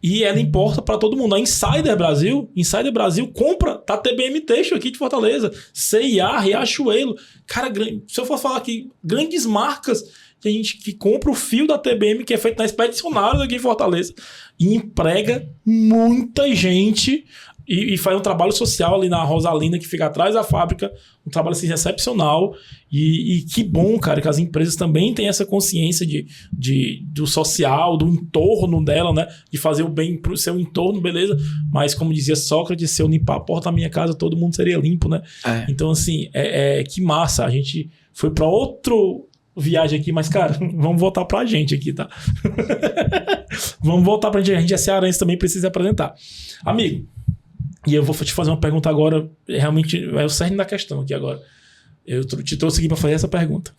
Speaker 1: E ela importa para todo mundo. A Insider Brasil compra da TBM Têxtil aqui de Fortaleza. C&A, Riachuelo. Cara, se eu for falar aqui, grandes marcas que compra o fio da TBM, que é feito na Expedicionários aqui em Fortaleza. E emprega muita gente e faz um trabalho social ali na Rosalina, que fica atrás da fábrica. Um trabalho assim, excepcional. E que bom, cara, que as empresas também têm essa consciência do social, do entorno dela, né? De fazer o bem pro seu entorno, beleza? Mas, como dizia Sócrates, se eu limpar a porta da minha casa, todo mundo seria limpo, né? Então, assim, que massa. A gente foi para outro viagem aqui, mas, cara, vamos voltar pra gente aqui, tá? Vamos voltar pra gente. A gente é cearense, também precisa apresentar. Amigo, e eu vou te fazer uma pergunta agora, realmente é o cerne da questão aqui agora. Eu te trouxe aqui para fazer essa pergunta.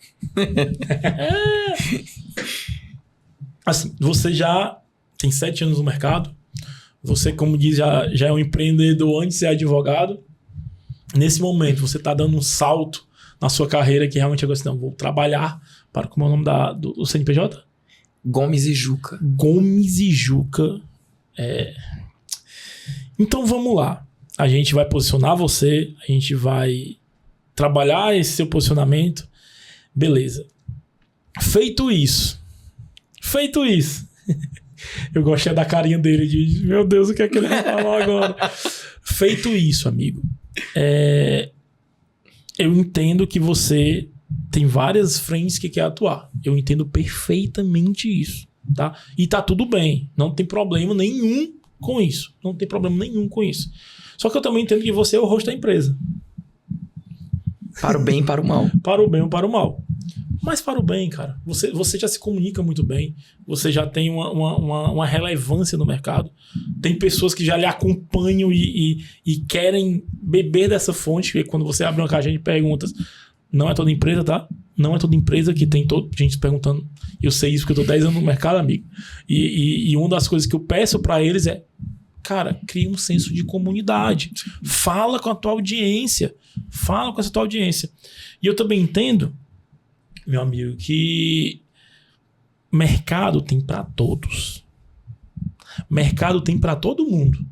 Speaker 1: Assim, você já tem 7 anos no mercado, você, como diz, já é um empreendedor antes de ser advogado. Nesse momento, você está dando um salto na sua carreira que realmente é assim, não, vou trabalhar para, como é o nome do CNPJ?
Speaker 2: Gomes e Juca.
Speaker 1: Gomes e Juca. Então vamos lá. A gente vai posicionar você, a gente vai trabalhar esse seu posicionamento. Beleza. Feito isso. Eu gostei da carinha dele de, meu Deus, o que é que ele vai falar agora? Feito isso, amigo, eu entendo que você tem várias frentes que quer atuar. Eu entendo perfeitamente isso, tá? E tá tudo bem. Não tem problema nenhum com isso. Não tem problema nenhum com isso. Só que eu também entendo que você é o rosto da empresa.
Speaker 2: Para o bem e para o mal.
Speaker 1: Para o bem ou para o mal. Mas para o bem, cara. Você já se comunica muito bem. Você já tem uma relevância no mercado. Tem pessoas que já lhe acompanham e querem beber dessa fonte. Porque quando você abre uma caixinha de perguntas, não é toda empresa, tá? Não é toda empresa que tem gente perguntando. Eu sei isso porque eu tô 10 anos no mercado, amigo. E uma das coisas que eu peço para eles é: cara, cria um senso de comunidade. Fala com a tua audiência. Fala com essa tua audiência. E eu também entendo, meu amigo, que mercado tem para todos. Mercado tem para todo mundo.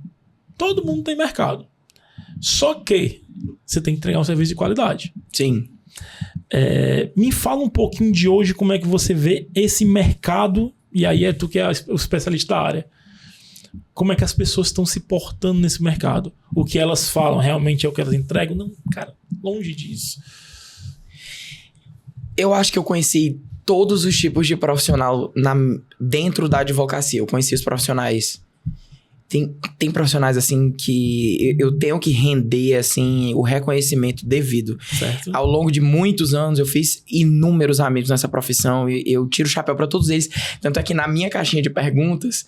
Speaker 1: Todo mundo tem mercado. Só que você tem que entregar um serviço de qualidade.
Speaker 2: Sim.
Speaker 1: Me fala um pouquinho de hoje, como é que você vê esse mercado, e aí é tu que é o especialista da área. Como é que as pessoas estão se portando nesse mercado? O que elas falam realmente é o que elas entregam? Não, cara, longe disso.
Speaker 2: Eu acho que eu conheci todos os tipos de profissional dentro da advocacia. Eu conheci os profissionais. Tem profissionais, assim, que eu tenho que render, assim, o reconhecimento devido.
Speaker 1: Certo.
Speaker 2: Ao longo de muitos anos, eu fiz inúmeros amigos nessa profissão e eu tiro o chapéu para todos eles. Tanto é que na minha caixinha de perguntas,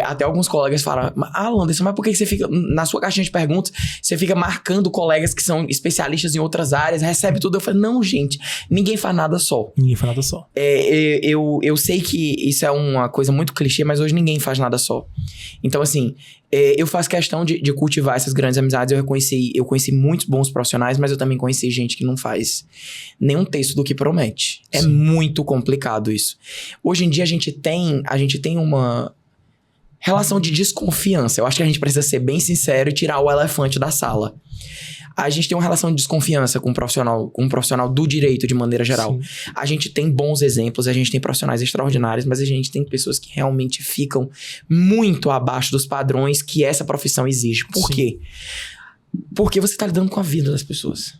Speaker 2: até alguns colegas falam: Anderson, mas por que você fica... Na sua caixinha de perguntas, você fica marcando colegas que são especialistas em outras áreas, recebe tudo. Eu falei: não, gente, ninguém faz nada só.
Speaker 1: Ninguém faz nada só.
Speaker 2: Eu sei que isso é uma coisa muito clichê, mas hoje ninguém faz nada só. Então, assim... eu faço questão de cultivar essas grandes amizades. Eu conheci muitos bons profissionais, mas eu também conheci gente que não faz nenhum terço do que promete. Sim. É muito complicado isso. Hoje em dia a gente tem uma relação de desconfiança. Eu acho que a gente precisa ser bem sincero e tirar o elefante da sala. A gente tem uma relação de desconfiança com um profissional do direito de maneira geral. Sim. A gente tem bons exemplos, a gente tem profissionais extraordinários, mas a gente tem pessoas que realmente ficam muito abaixo dos padrões que essa profissão exige. Por quê? Porque você está lidando com a vida das pessoas.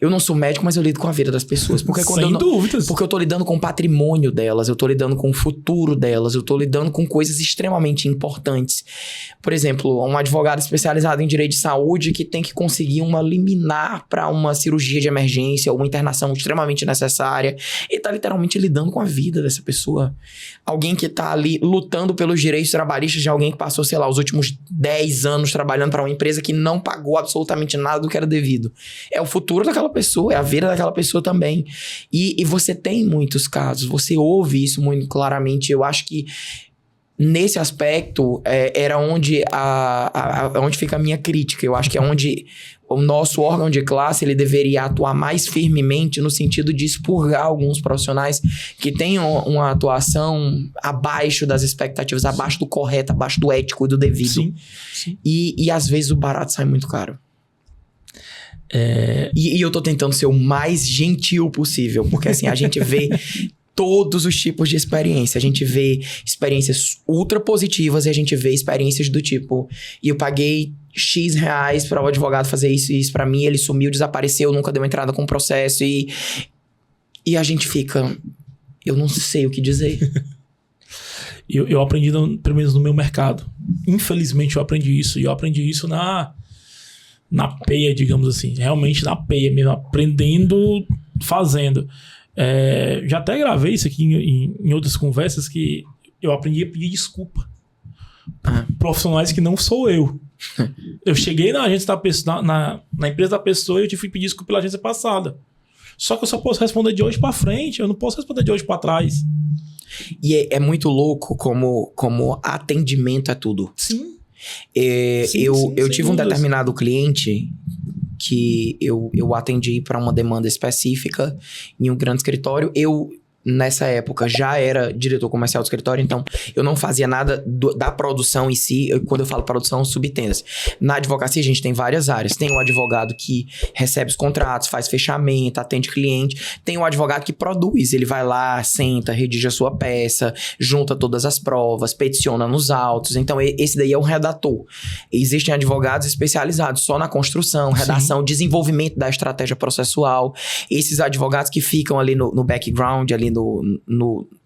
Speaker 2: Eu não sou médico, mas eu lido com a vida das pessoas. Porque
Speaker 1: Sem dúvidas.
Speaker 2: Porque eu tô lidando com o patrimônio delas, eu tô lidando com o futuro delas, eu tô lidando com coisas extremamente importantes. Por exemplo, um advogado especializado em direito de saúde que tem que conseguir uma liminar para uma cirurgia de emergência ou uma internação extremamente necessária. Ele tá literalmente lidando com a vida dessa pessoa. Alguém que tá ali lutando pelos direitos trabalhistas de alguém que passou, sei lá, os últimos 10 anos trabalhando para uma empresa que não pagou absolutamente nada do que era devido. É o futuro daquela pessoa, é a vida daquela pessoa também. E você tem muitos casos, você ouve isso muito claramente. Eu acho que nesse aspecto era onde fica a minha crítica. Eu acho que é onde o nosso órgão de classe ele deveria atuar mais firmemente no sentido de expurgar alguns profissionais que tenham uma atuação abaixo das expectativas, abaixo do correto, abaixo do ético e do devido.
Speaker 1: Sim, sim.
Speaker 2: E às vezes o barato sai muito caro. E eu tô tentando ser o mais gentil possível, porque assim, a gente vê todos os tipos de experiência. A gente vê experiências ultra positivas e a gente vê experiências do tipo: e eu paguei X reais para o advogado fazer isso e isso pra mim, ele sumiu, desapareceu, nunca deu entrada com o processo e a gente fica... Eu não sei o que dizer.
Speaker 1: Eu aprendi, pelo menos no meu mercado. Infelizmente eu aprendi isso. E eu aprendi isso na peia, digamos assim. Realmente na peia mesmo. Aprendendo, fazendo. Já até gravei isso aqui em outras conversas, que eu aprendi a pedir desculpa. Profissionais que não sou eu. Eu cheguei na agência da pessoa, na empresa da pessoa, e eu tive que pedir desculpa pela agência passada. Só que eu só posso responder de hoje pra frente. Eu não posso responder de hoje pra trás.
Speaker 2: E é muito louco como atendimento é tudo.
Speaker 1: Sim.
Speaker 2: Eu tive um determinado cliente que eu atendi para uma demanda específica em um grande escritório. nessa época, já era diretor comercial do escritório, então eu não fazia nada da produção em si. Quando eu falo produção, subtendas. Na advocacia, a gente tem várias áreas. Tem o advogado que recebe os contratos, faz fechamento, atende cliente. Tem o advogado que produz. Ele vai lá, senta, redige a sua peça, junta todas as provas, peticiona nos autos. Então, esse daí é o redator. Existem advogados especializados só na construção, redação, Sim. desenvolvimento da estratégia processual. Esses advogados que ficam ali no background, ali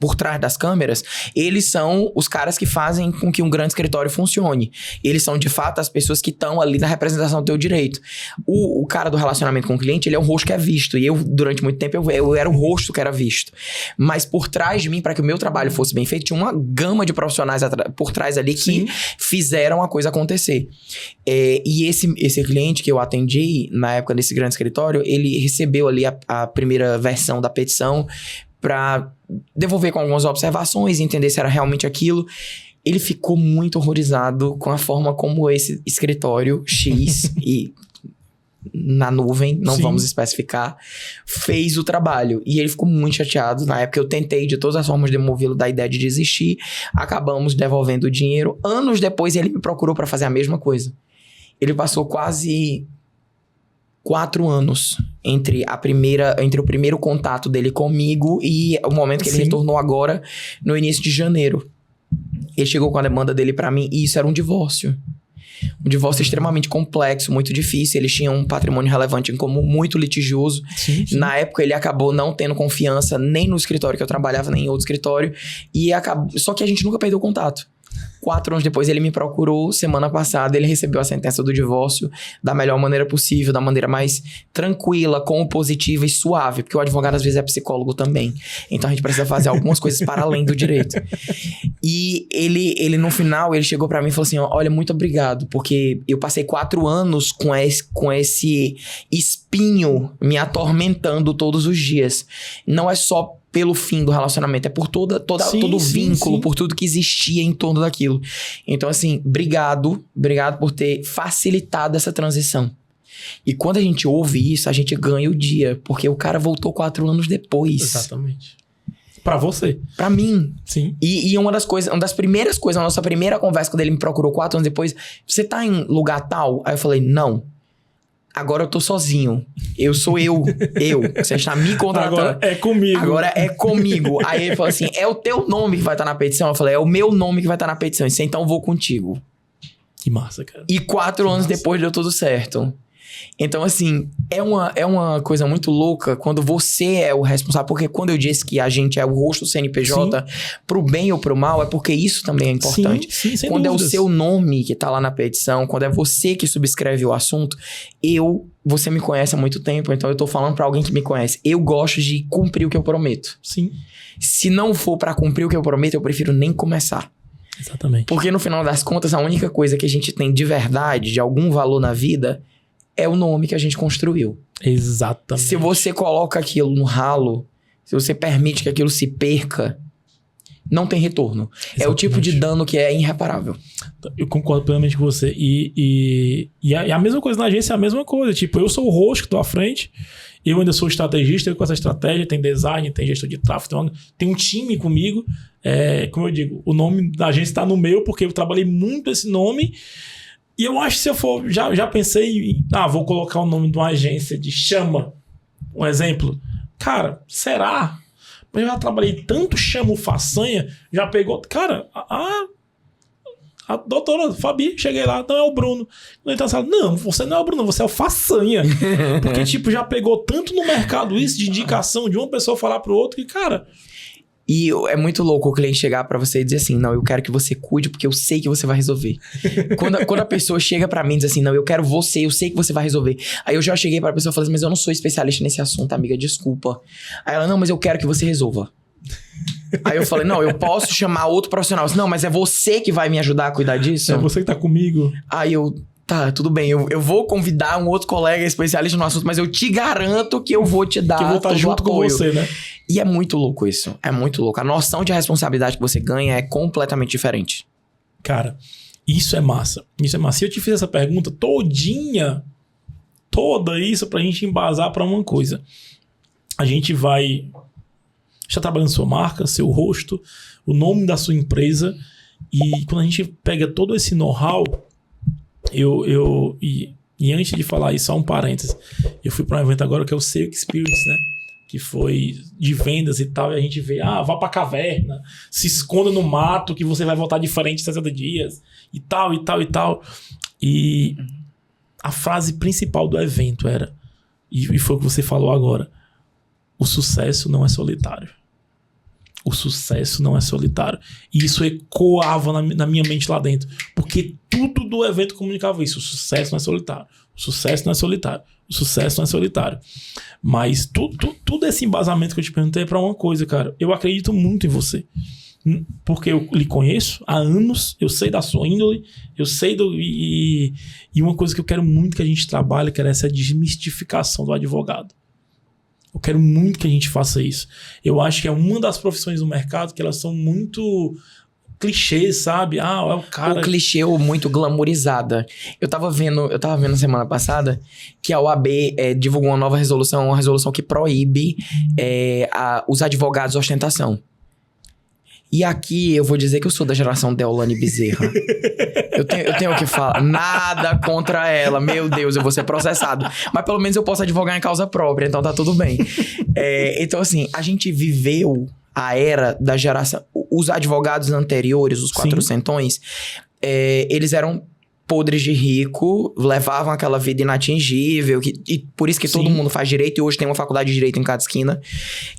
Speaker 2: por trás das câmeras, eles são os caras que fazem com que um grande escritório funcione. Eles são, de fato, as pessoas que estão ali na representação do teu direito. O cara do relacionamento com o cliente, ele é um rosto que é visto. E eu, durante muito tempo, eu era o rosto que era visto. Mas por trás de mim, para que o meu trabalho fosse bem feito, tinha uma gama de profissionais por trás ali
Speaker 1: Sim.
Speaker 2: que fizeram a coisa acontecer. E esse cliente que eu atendi, na época desse grande escritório, ele recebeu ali a primeira versão da petição para devolver com algumas observações e entender se era realmente aquilo. Ele ficou muito horrorizado com a forma como esse escritório X e na nuvem, não Sim. vamos especificar, fez o trabalho. E ele ficou muito chateado. Na época eu tentei de todas as formas demovê-lo da ideia de desistir. Acabamos devolvendo o dinheiro. Anos depois ele me procurou para fazer a mesma coisa. Ele passou quase 4 anos entre o primeiro contato dele comigo e o momento que ele retornou agora, no início de janeiro. Ele chegou com a demanda dele pra mim e isso era um divórcio. Um divórcio extremamente complexo, muito difícil. Eles tinham um patrimônio relevante em comum, muito litigioso. Sim. Na época, ele acabou não tendo confiança nem no escritório que eu trabalhava, nem em outro escritório. Só que a gente nunca perdeu contato. 4 anos depois, ele me procurou. Semana passada, ele recebeu a sentença do divórcio da melhor maneira possível, da maneira mais tranquila, positiva e suave. Porque o advogado, às vezes, é psicólogo também. Então, a gente precisa fazer algumas coisas para além do direito. E ele no final, ele chegou pra mim e falou assim, olha, muito obrigado, porque eu passei 4 anos com esse espinho me atormentando todos os dias. Não é só pelo fim do relacionamento, é por todo o vínculo, por tudo que existia em torno daquilo. Então, assim, obrigado por ter facilitado essa transição. E quando a gente ouve isso, a gente ganha o dia, porque o cara voltou 4 anos depois.
Speaker 1: Exatamente. Pra você.
Speaker 2: Pra mim.
Speaker 1: Sim.
Speaker 2: E uma das primeiras coisas, a nossa primeira conversa, quando ele me procurou 4 anos depois, você tá em lugar tal? Aí eu falei, não. Agora eu tô sozinho. Eu sou eu. Você está me contratando.
Speaker 1: Agora é comigo.
Speaker 2: Aí ele falou assim, é o teu nome que vai estar na petição? Eu falei, é o meu nome que vai estar na petição. Então eu vou contigo.
Speaker 1: Que massa, cara.
Speaker 2: E 4 anos depois deu tudo certo. Então, assim, é uma coisa muito louca quando você é o responsável. Porque quando eu disse que a gente é o rosto do CNPJ, Sim. pro bem ou pro mal, é porque isso também é importante.
Speaker 1: Sim, sem
Speaker 2: quando
Speaker 1: dúvidas.
Speaker 2: É o seu nome que tá lá na petição, quando é você que subscreve o assunto, você me conhece há muito tempo, então eu tô falando pra alguém que me conhece. Eu gosto de cumprir o que eu prometo.
Speaker 1: Sim.
Speaker 2: Se não for pra cumprir o que eu prometo, eu prefiro nem começar.
Speaker 1: Exatamente.
Speaker 2: Porque no final das contas, a única coisa que a gente tem de verdade, de algum valor na vida, é o nome que a gente construiu.
Speaker 1: Exatamente.
Speaker 2: Se você coloca aquilo no ralo, se você permite que aquilo se perca, não tem retorno. Exatamente. É o tipo de dano que é irreparável.
Speaker 1: Eu concordo plenamente com você. E a mesma coisa na agência é a mesma coisa. Tipo, eu sou o host que tô à frente, eu ainda sou estrategista, eu com essa estratégia, tem design, tem gestor de tráfego, tem um time comigo. Como eu digo, o nome da agência tá no meu, porque eu trabalhei muito esse nome. E eu acho que se eu for... Já pensei em... vou colocar o nome de uma agência de Chama. Um exemplo. Cara, será? Mas eu já trabalhei tanto Chama o Façanha. Já pegou... Cara, a doutora Fabi, cheguei lá. Não, é o Bruno. Então, não, você não é o Bruno, você é o Façanha. Porque, tipo, já pegou tanto no mercado isso de indicação de uma pessoa falar pro outro que, cara...
Speaker 2: E é muito louco o cliente chegar pra você e dizer assim, não, eu quero que você cuide porque eu sei que você vai resolver. Quando a pessoa chega pra mim e diz assim, não, eu quero você, eu sei que você vai resolver. Aí eu já cheguei pra pessoa e falei assim, mas eu não sou especialista nesse assunto, amiga, desculpa. Aí ela, não, mas eu quero que você resolva. Aí eu falei, não, eu posso chamar outro profissional. Não, mas é você que vai me ajudar a cuidar disso?
Speaker 1: É você que tá comigo.
Speaker 2: Aí eu... Tá, tudo bem, eu vou convidar um outro colega especialista no assunto, mas eu te garanto que eu vou te dar todo o apoio.
Speaker 1: Que eu vou estar junto com você, né?
Speaker 2: E é muito louco isso, é muito louco. A noção de responsabilidade que você ganha é completamente diferente.
Speaker 1: Cara, isso é massa. Isso é massa. Se eu te fiz essa pergunta toda isso pra gente embasar pra uma coisa. A gente vai está trabalhando sua marca, seu rosto, o nome da sua empresa. E quando a gente pega todo esse know-how, e antes de falar isso, só um parênteses, eu fui para um evento agora que é o Sales Experience, né? Que foi de vendas e tal, e a gente vê, vá pra caverna, se esconda no mato que você vai voltar diferente em 60 dias, e tal, e tal, e tal. E a frase principal do evento era, e foi o que você falou agora, o sucesso não é solitário. O sucesso não é solitário. E isso ecoava na minha mente lá dentro. Porque tudo do evento comunicava isso. O sucesso não é solitário. O sucesso não é solitário. O sucesso não é solitário. Mas tudo esse embasamento que eu te perguntei é pra uma coisa, cara. Eu acredito muito em você. Porque eu lhe conheço há anos. Eu sei da sua índole. Eu sei e uma coisa que eu quero muito que a gente trabalhe, que é essa desmistificação do advogado. Eu quero muito que a gente faça isso. Eu acho que é uma das profissões do mercado que elas são muito clichês, sabe? É o cara...
Speaker 2: O clichê ou muito glamourizada. Eu tava vendo semana passada que a OAB divulgou uma resolução que proíbe os advogados de ostentação. E aqui eu vou dizer que eu sou da geração Deolane Bezerra. Eu tenho que falar. Nada contra ela. Meu Deus, eu vou ser processado. Mas pelo menos eu posso advogar em causa própria, então tá tudo bem. Então, assim, a gente viveu a era da geração... Os advogados anteriores, os quatrocentões, eles eram podres de rico, levavam aquela vida inatingível, e por isso que todo mundo faz direito, e hoje tem uma faculdade de direito em cada esquina.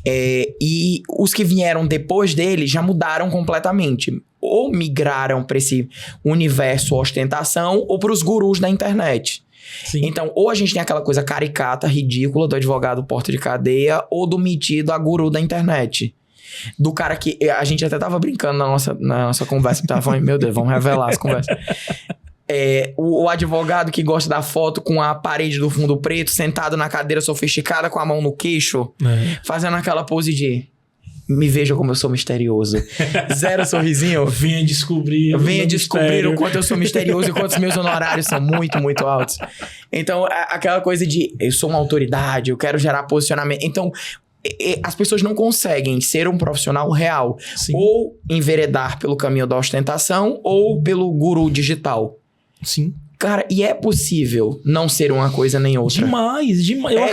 Speaker 2: E os que vieram depois dele já mudaram completamente. Ou migraram para esse universo ostentação, ou para os gurus da internet.
Speaker 1: Sim.
Speaker 2: Então, ou a gente tem aquela coisa caricata, ridícula, do advogado porta de cadeia, ou do metido a guru da internet. Do cara que... A gente até tava brincando na nossa conversa, que tava falando, meu Deus, vamos revelar as conversas. O advogado que gosta da foto com a parede do fundo preto, sentado na cadeira sofisticada com a mão no queixo, fazendo aquela pose de... Me veja como eu sou misterioso. Zero sorrisinho.
Speaker 1: Venha descobrir
Speaker 2: o quanto eu sou misterioso e quanto os meus honorários são muito, muito altos. Então, aquela coisa de... Eu sou uma autoridade, eu quero gerar posicionamento. Então... As pessoas não conseguem ser um profissional real.
Speaker 1: Sim.
Speaker 2: Ou enveredar pelo caminho da ostentação ou pelo guru digital.
Speaker 1: Sim.
Speaker 2: Cara, e é possível não ser uma coisa nem outra.
Speaker 1: Demais. Eu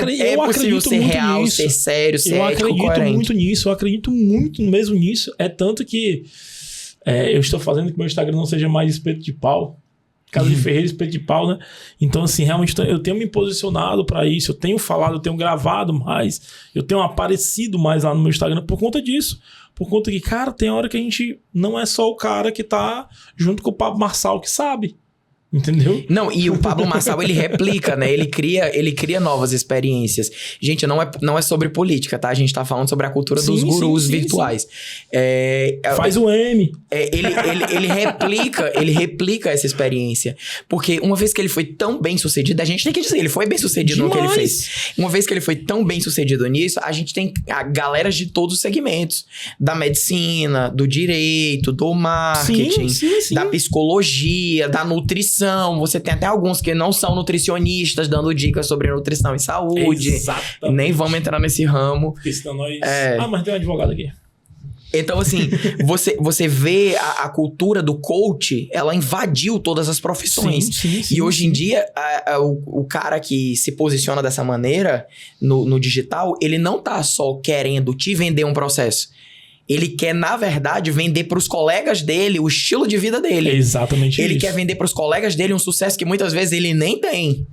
Speaker 1: acredito
Speaker 2: ser
Speaker 1: muito
Speaker 2: real,
Speaker 1: nisso.
Speaker 2: ser sério, ser ético,
Speaker 1: Eu acredito muito mesmo nisso. É tanto que eu estou fazendo que meu Instagram não seja mais espeto de pau. Casa de Ferreira, espeto de pau, né? Então, assim, realmente eu tenho me posicionado pra isso. Eu tenho falado, eu tenho gravado mais. Eu tenho aparecido mais lá no meu Instagram por conta disso. Por conta que, cara, tem hora que a gente não é só o cara que tá junto com o Pablo Marçal que sabe. Entendeu?
Speaker 2: Não, e o Pablo Marçal, ele replica, né? Ele cria novas experiências. Gente, não é sobre política, tá? A gente tá falando sobre a cultura dos gurus virtuais.
Speaker 1: Faz o M.
Speaker 2: Ele replica essa experiência. Porque uma vez que ele foi tão bem sucedido, a gente tem que dizer, ele foi bem sucedido no que ele fez. Uma vez que ele foi tão bem sucedido nisso, a gente tem galera de todos os segmentos. Da medicina, do direito, do marketing, da psicologia, da nutrição. Você tem até alguns que não são nutricionistas dando dicas sobre nutrição e saúde.
Speaker 1: Exatamente.
Speaker 2: Nem vamos entrar nesse ramo.
Speaker 1: Porque senão nós... mas tem um advogado aqui.
Speaker 2: Então, assim, você vê a cultura do coach, ela invadiu todas as profissões. Sim, e hoje em dia, o cara que se posiciona dessa maneira no digital, ele não tá só querendo te vender um processo. Ele quer, na verdade, vender para os colegas dele o estilo de vida dele.
Speaker 1: É exatamente isso.
Speaker 2: Ele quer vender para os colegas dele um sucesso que muitas vezes ele nem tem.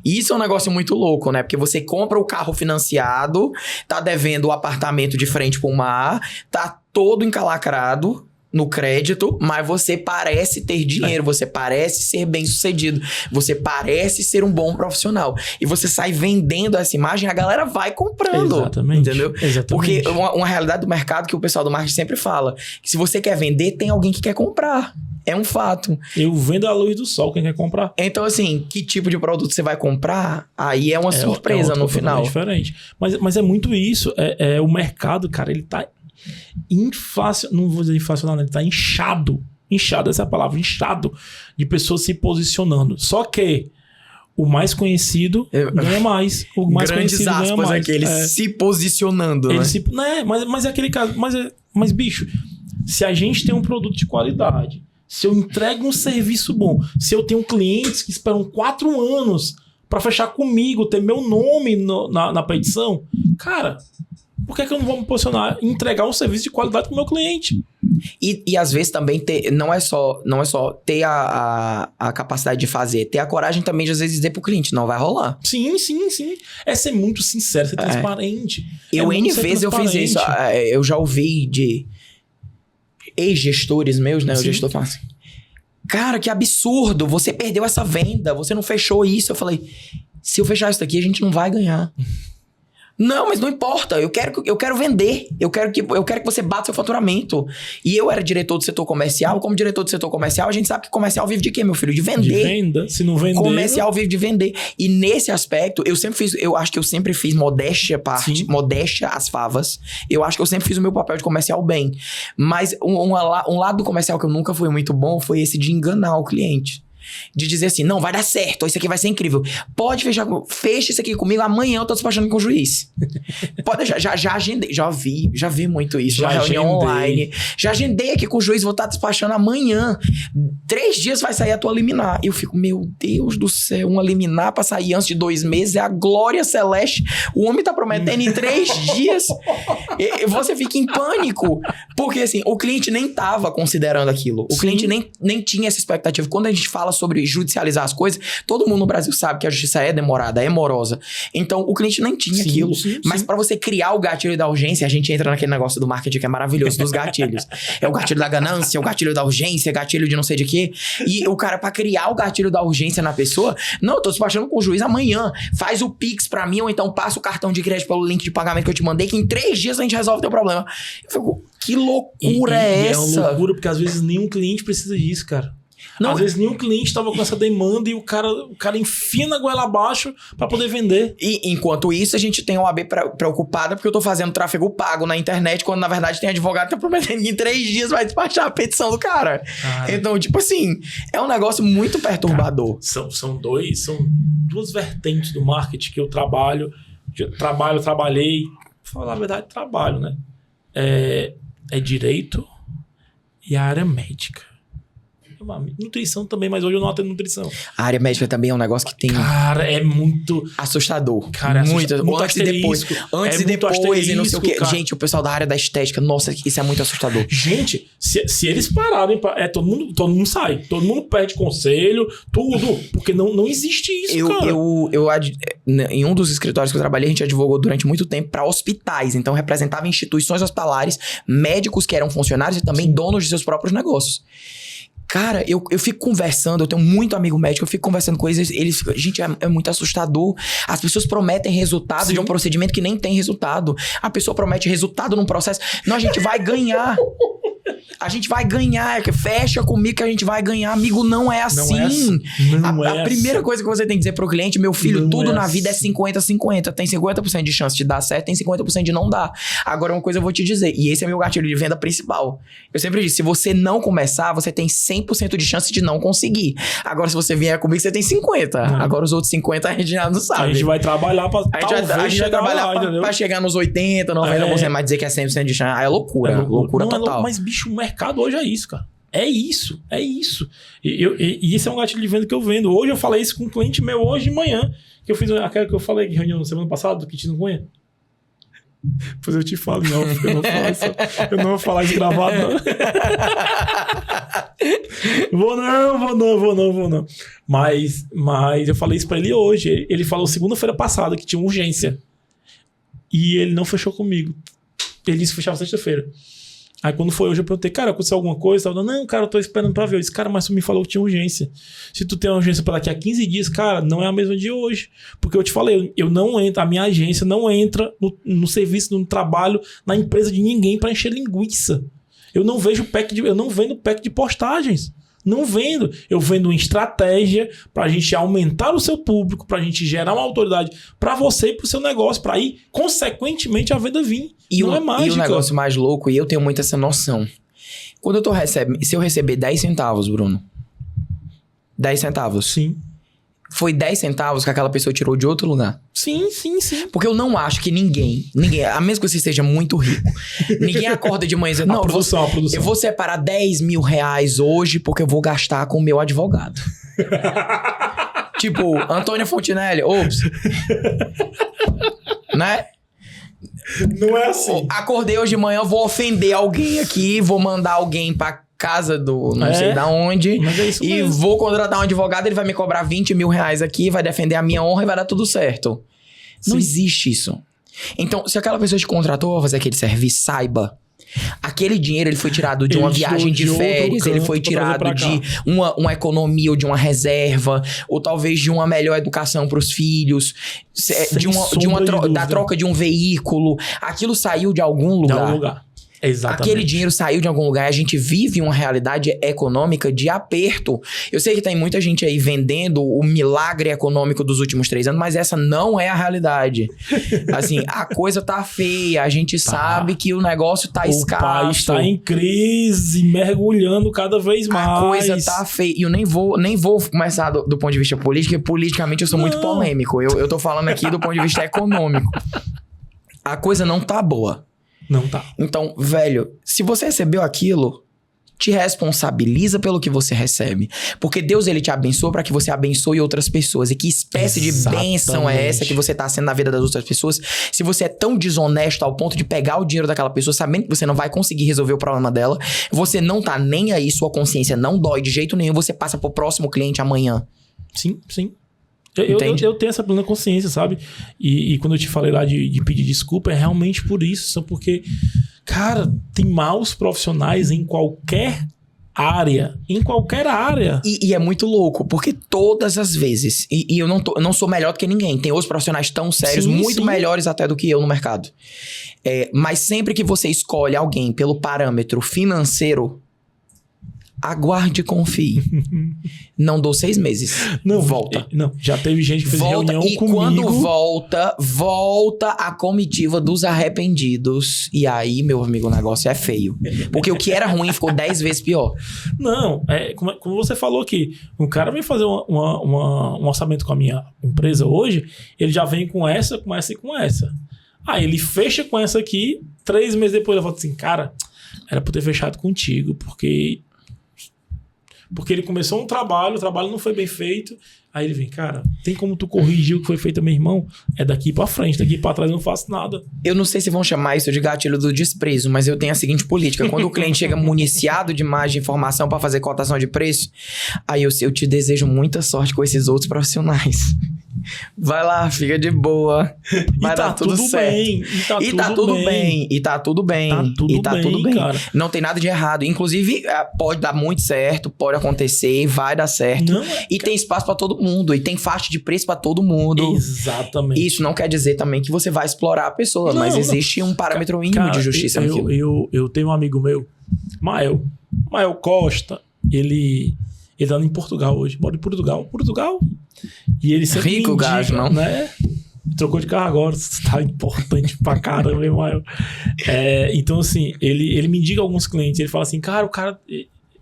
Speaker 2: E isso é um negócio muito louco, né? Porque você compra o carro financiado, tá devendo o apartamento de frente pro mar, tá todo encalacrado no crédito, mas você parece ter dinheiro, você parece ser bem-sucedido, você parece ser um bom profissional. E você sai vendendo essa imagem, a galera vai comprando.
Speaker 1: Exatamente.
Speaker 2: Entendeu?
Speaker 1: Exatamente.
Speaker 2: Porque uma realidade do mercado que o pessoal do marketing sempre fala, que se você quer vender, tem alguém que quer comprar. É um fato.
Speaker 1: Eu vendo a luz do sol, quem quer comprar.
Speaker 2: Então, assim, que tipo de produto você vai comprar, aí é uma surpresa no final.
Speaker 1: É diferente. Mas é muito isso. O mercado, cara, ele tá não vou dizer inflacionado, ele tá inchado. Inchado, essa é a palavra, inchado de pessoas se posicionando. Só que o mais conhecido ganha mais. O mais
Speaker 2: grandes
Speaker 1: conhecido
Speaker 2: aspas
Speaker 1: ganha mais.
Speaker 2: aqui, ele se posicionando,
Speaker 1: ele
Speaker 2: né?
Speaker 1: Mas é aquele caso. Mas, bicho, se a gente tem um produto de qualidade, se eu entrego um serviço bom, se eu tenho clientes que esperam 4 anos pra fechar comigo, ter meu nome na petição, cara, por que eu não vou me posicionar e entregar um serviço de qualidade pro meu cliente?
Speaker 2: E às vezes também não é só ter a capacidade de fazer, ter a coragem também de às vezes dizer pro cliente, não vai rolar.
Speaker 1: Sim. É ser muito sincero, ser transparente.
Speaker 2: N vezes eu fiz isso. Eu já ouvi de ex-gestores meus, né? O gestor fala assim, cara, que absurdo, você perdeu essa venda, você não fechou isso. Eu falei, se eu fechar isso daqui, a gente não vai ganhar. Não, mas não importa, eu quero vender, eu quero que você bata seu faturamento. E eu era diretor do setor comercial, como diretor do setor comercial, a gente sabe que comercial vive de quê, meu filho? De vender.
Speaker 1: De venda, se não vender...
Speaker 2: Comercial vive de vender. E nesse aspecto, eu acho que eu sempre fiz modéstia às favas, eu acho que eu sempre fiz o meu papel de comercial bem. Mas um lado do comercial que eu nunca fui muito bom foi esse de enganar o cliente. De dizer assim, não, vai dar certo, isso aqui vai ser incrível. Pode fechar, fecha isso aqui comigo, amanhã eu tô despachando com o juiz. Pode deixar, já agendei, já vi muito isso, já reunião online. Já agendei aqui com o juiz, vou estar despachando amanhã. 3 dias vai sair a tua liminar. Eu fico, meu Deus do céu, uma liminar pra sair antes de 2 meses, é a glória celeste. O homem tá prometendo em 3 dias. E você fica em pânico. Porque assim, o cliente nem tava considerando aquilo. O cliente nem tinha essa expectativa. Quando a gente fala sobre judicializar as coisas, todo mundo no Brasil sabe que a justiça é demorada, é morosa. Então, o cliente nem tinha aquilo. Mas para você criar o gatilho da urgência, a gente entra naquele negócio do marketing que é maravilhoso, dos gatilhos. É o gatilho da ganância, o gatilho da urgência, gatilho de não sei de quê. E o cara, para criar o gatilho da urgência na pessoa, não, eu tô despachando com o juiz amanhã, faz o Pix pra mim, ou então passa o cartão de crédito pelo link de pagamento que eu te mandei, que em 3 dias a gente resolve o teu problema. Eu fico, que loucura é essa?
Speaker 1: É uma loucura, porque às vezes nenhum cliente precisa disso, cara. Não, às vezes nenhum cliente estava com essa demanda e o cara enfina a goela abaixo para poder vender.
Speaker 2: E enquanto isso, a gente tem a OAB preocupada porque eu tô fazendo tráfego pago na internet, quando na verdade tem advogado que tá prometendo que em 3 dias vai despachar a petição do cara. Então, tipo assim, é um negócio muito perturbador.
Speaker 1: Cara, são duas vertentes do marketing que eu trabalhei. Pra falar a verdade, trabalho, né? É direito e a área médica. Nutrição também, mas hoje eu não atendo nutrição.
Speaker 2: A área médica também é um negócio que tem...
Speaker 1: Cara, é muito...
Speaker 2: assustador.
Speaker 1: Cara,
Speaker 2: muito
Speaker 1: antes e depois.
Speaker 2: Antes e depois, e não sei o quê. Cara. Gente, o pessoal da área da estética, nossa, isso é muito assustador.
Speaker 1: Gente, se eles pararem, todo mundo sai. Todo mundo pede conselho, tudo. Porque não existe isso, cara.
Speaker 2: Em um dos escritórios que eu trabalhei, a gente advogou durante muito tempo para hospitais. Então, representava instituições hospitalares, médicos que eram funcionários e também donos de seus próprios negócios. Cara, eu fico conversando, eu tenho muito amigo médico, eu fico conversando com eles ficam, gente, é muito assustador. As pessoas prometem resultado de um procedimento que nem tem resultado. A pessoa promete resultado num processo. Não, a gente vai ganhar. A gente vai ganhar, fecha comigo que a gente vai ganhar. Amigo, não é assim. A primeira coisa que você tem que dizer pro cliente, meu filho, tudo na vida é 50-50. Tem 50% de chance de dar certo, tem 50% de não dar. Agora, uma coisa eu vou te dizer, e esse é meu gatilho de venda principal. Eu sempre disse, se você não começar, você tem 100% de chance de não conseguir. Agora, se você vier comigo, você tem 50%. Agora, os outros 50% a gente já não sabe.
Speaker 1: A gente vai trabalhar pra
Speaker 2: pra chegar nos 80%, 90%, mas dizer que é 100% de chance. Aí é loucura. Loucura total.
Speaker 1: Mas, bicho, o mercado hoje é isso, cara. É isso. E esse é um gatilho de venda que eu vendo. Hoje eu falei isso com um cliente meu hoje de manhã, que eu fiz aquela que eu falei em reunião semana passada, do Kit no Cunha. Depois eu te falo, não, porque eu não vou falar isso gravado, não. Vou não. Mas eu falei isso pra ele hoje. Ele falou segunda-feira passada que tinha urgência. E ele não fechou comigo. Ele disse que fechava sexta-feira. Aí quando foi hoje eu perguntei, cara, aconteceu alguma coisa? Não, cara, eu tô esperando pra ver. Eu disse, cara, mas tu me falou que tinha urgência. Se tu tem uma urgência pra daqui a 15 dias, cara, não é a mesma de hoje. Porque eu te falei, eu não entro, a minha agência não entra no serviço, no trabalho, na empresa de ninguém pra encher linguiça. Eu não vendo pack de postagens. Não vendo. Eu vendo uma estratégia pra gente aumentar o seu público, pra gente gerar uma autoridade pra você e pro seu negócio, pra aí, consequentemente, a venda vir. Não é mágica.
Speaker 2: E o negócio mais louco, e eu tenho muito essa noção. Quando eu se eu receber 10 centavos, Bruno, 10 centavos.
Speaker 1: Sim.
Speaker 2: foi 10 centavos que aquela pessoa tirou de outro lugar.
Speaker 1: Sim.
Speaker 2: Porque eu não acho que ninguém, a menos que você seja muito rico, ninguém acorda de manhã dizendo, não, eu vou separar 10 mil reais hoje porque eu vou gastar com o meu advogado. Tipo, Antônio Fontinelli, ops. Né?
Speaker 1: Não é assim.
Speaker 2: Acordei hoje de manhã, vou ofender alguém aqui, vou mandar alguém pra casa do não sei da onde.
Speaker 1: Mas é isso
Speaker 2: e
Speaker 1: mesmo.
Speaker 2: Vou contratar um advogado, ele vai me cobrar 20 mil reais aqui, vai defender a minha honra e vai dar tudo certo. Sim. Não existe isso. Então, se aquela pessoa te contratou pra fazer aquele serviço, saiba. Aquele dinheiro ele foi tirado de uma viagem de férias, ele foi tirado de uma economia ou de uma reserva, ou talvez de uma melhor educação para os filhos, da troca de um veículo. Aquilo saiu de algum lugar.
Speaker 1: De algum lugar. Exatamente.
Speaker 2: Aquele dinheiro saiu de algum lugar e a gente vive uma realidade econômica de aperto. Eu sei que tem muita gente aí vendendo o milagre econômico dos últimos 3 anos, mas essa não é a realidade. Assim, a coisa tá feia, a gente sabe que o negócio tá escasso. O país
Speaker 1: tá em crise, mergulhando cada vez mais.
Speaker 2: A coisa tá feia. E eu nem vou começar do ponto de vista político, porque politicamente eu sou muito polêmico. Eu tô falando aqui do ponto de vista econômico. A coisa não tá boa.
Speaker 1: Não tá.
Speaker 2: Então, velho, se você recebeu aquilo, te responsabiliza pelo que você recebe. Porque Deus, ele te abençoa para que você abençoe outras pessoas. E que espécie de bênção é essa que você tá sendo na vida das outras pessoas? Se você é tão desonesto ao ponto de pegar o dinheiro daquela pessoa, sabendo que você não vai conseguir resolver o problema dela, você não tá nem aí, sua consciência não dói de jeito nenhum, você passa pro próximo cliente amanhã.
Speaker 1: Sim. Eu tenho essa plena consciência, sabe? E quando eu te falei lá de pedir desculpa, é realmente por isso. Só porque, cara, tem maus profissionais em qualquer área. Em qualquer área.
Speaker 2: E é muito louco, porque todas as vezes... E eu não sou melhor do que ninguém. Tem outros profissionais tão sérios, muito melhores até do que eu no mercado. Mas sempre que você escolhe alguém pelo parâmetro financeiro... Aguarde e confie. Não dou 6 meses.
Speaker 1: Não,
Speaker 2: volta.
Speaker 1: Não, já teve gente que fez reunião comigo.
Speaker 2: E quando volta a comitiva dos arrependidos. E aí, meu amigo, o negócio é feio. Porque o que era ruim ficou 10 vezes pior.
Speaker 1: Não, como você falou aqui, um cara vem fazer um orçamento com a minha empresa hoje, ele já vem com essa e com essa. Aí ele fecha com essa aqui, 3 meses depois ele fala assim, cara, era pra eu ter fechado contigo, porque ele começou um trabalho, o trabalho não foi bem feito. Aí ele vem, cara, tem como tu corrigir o que foi feito, meu irmão? É daqui pra frente, daqui pra trás eu não faço nada. Eu não sei se vão chamar isso de gatilho do desprezo, mas eu tenho a seguinte política. Quando o cliente chega municiado de mais de informação pra fazer cotação de preço, aí eu te desejo muita sorte com esses outros profissionais. Vai lá, fica de boa. Vai dar tudo certo. E tá tudo bem. Cara. Não tem nada de errado. Inclusive, pode dar muito certo, pode acontecer, vai dar certo. E tem espaço pra todo mundo. E tem faixa de preço pra todo mundo. Exatamente.
Speaker 2: Isso não quer dizer também que você vai explorar a pessoa, mas existe um parâmetro mínimo de justiça naquilo.
Speaker 1: Eu tenho um amigo meu, Mael Costa, ele anda em Portugal hoje. Mora em Portugal. E ele sempre
Speaker 2: rico, gajo, não?
Speaker 1: Né? Trocou de carro agora. Tá importante pra caramba, hein, Mael? Então, assim, ele me indica alguns clientes. Ele fala assim, cara, o cara...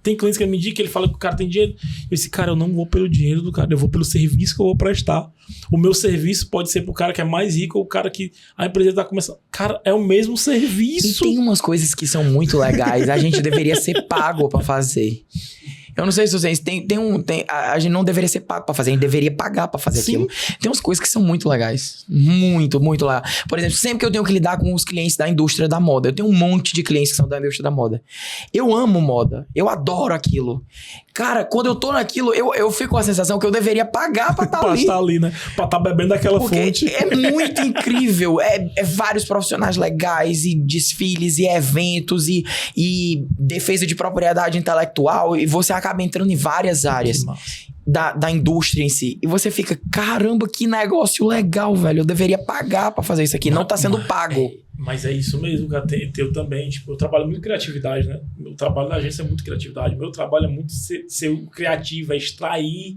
Speaker 1: Tem clientes que ele me indica, ele fala que o cara tem dinheiro. Eu disse, cara, eu não vou pelo dinheiro do cara, eu vou pelo serviço que eu vou prestar. O meu serviço pode ser pro cara que é mais rico ou o cara que a empresa tá começando. Cara, é o mesmo serviço.
Speaker 2: E tem umas coisas que são muito legais, a gente deveria ser pago pra fazer. Eu não sei se vocês... a gente não deveria ser pago pra fazer, a gente deveria pagar pra fazer aquilo. Tem umas coisas que são muito legais. Muito, muito legais. Por exemplo, sempre que eu tenho que lidar com os clientes da indústria da moda, eu tenho um monte de clientes que são da indústria da moda. Eu amo moda. Eu adoro aquilo. Cara, quando eu tô naquilo, eu fico com a sensação que eu deveria pagar pra estar ali.
Speaker 1: Pra estar ali, né? Pra estar bebendo daquela fonte.
Speaker 2: É muito incrível. É vários profissionais legais e desfiles e eventos e defesa de propriedade intelectual e você acaba entrando em várias áreas da indústria em si. E você fica, caramba, que negócio legal, velho. Eu deveria pagar pra fazer isso aqui. Não tá sendo pago.
Speaker 1: Mas é isso mesmo, cara. Eu também, tipo, eu trabalho muito criatividade, né? Meu trabalho na agência é muito criatividade. Meu trabalho é muito ser criativo, é extrair,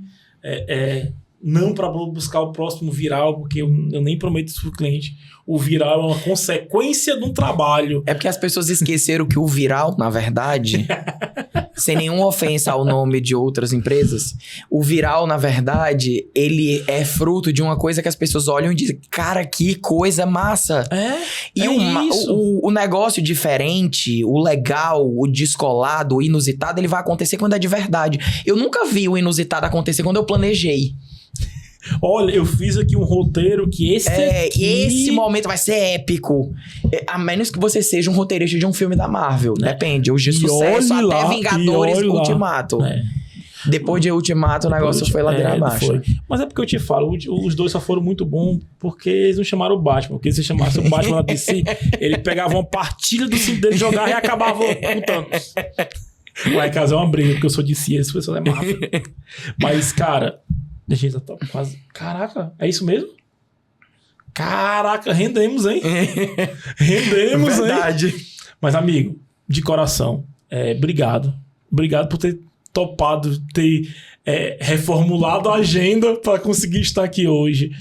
Speaker 1: não para buscar o próximo viral, porque eu nem prometo isso pro cliente. O viral é uma consequência de um trabalho.
Speaker 2: É porque as pessoas esqueceram que o viral, na verdade, sem nenhuma ofensa ao nome de outras empresas, o viral, na verdade, ele é fruto de uma coisa que as pessoas olham e dizem, cara, que coisa massa. E o negócio diferente, o legal, o descolado, o inusitado, ele vai acontecer quando é de verdade. Eu nunca vi o inusitado acontecer quando eu planejei.
Speaker 1: Olha, eu fiz aqui um roteiro que
Speaker 2: esse momento vai ser épico. A menos que você seja um roteirista de um filme da Marvel. Depende. Os de sucesso até lá, Vingadores Ultimato. Depois de Ultimato, o negócio foi ladeira abaixo.
Speaker 1: Mas é porque eu te falo, os dois só foram muito bons porque eles não chamaram o Batman. Porque se chamasse o Batman na DC, ele pegava uma partilha do cinto dele, jogava e acabava com Thanos. Lá em casa é uma briga, porque eu sou DC, esse pessoal é Marvel. Mas, cara... A gente já tá quase... Caraca, é isso mesmo? Caraca, rendemos, hein? Rendemos,
Speaker 2: verdade.
Speaker 1: Hein? Mas, amigo, de coração, obrigado. Obrigado por ter topado, ter reformulado a agenda para conseguir estar aqui hoje.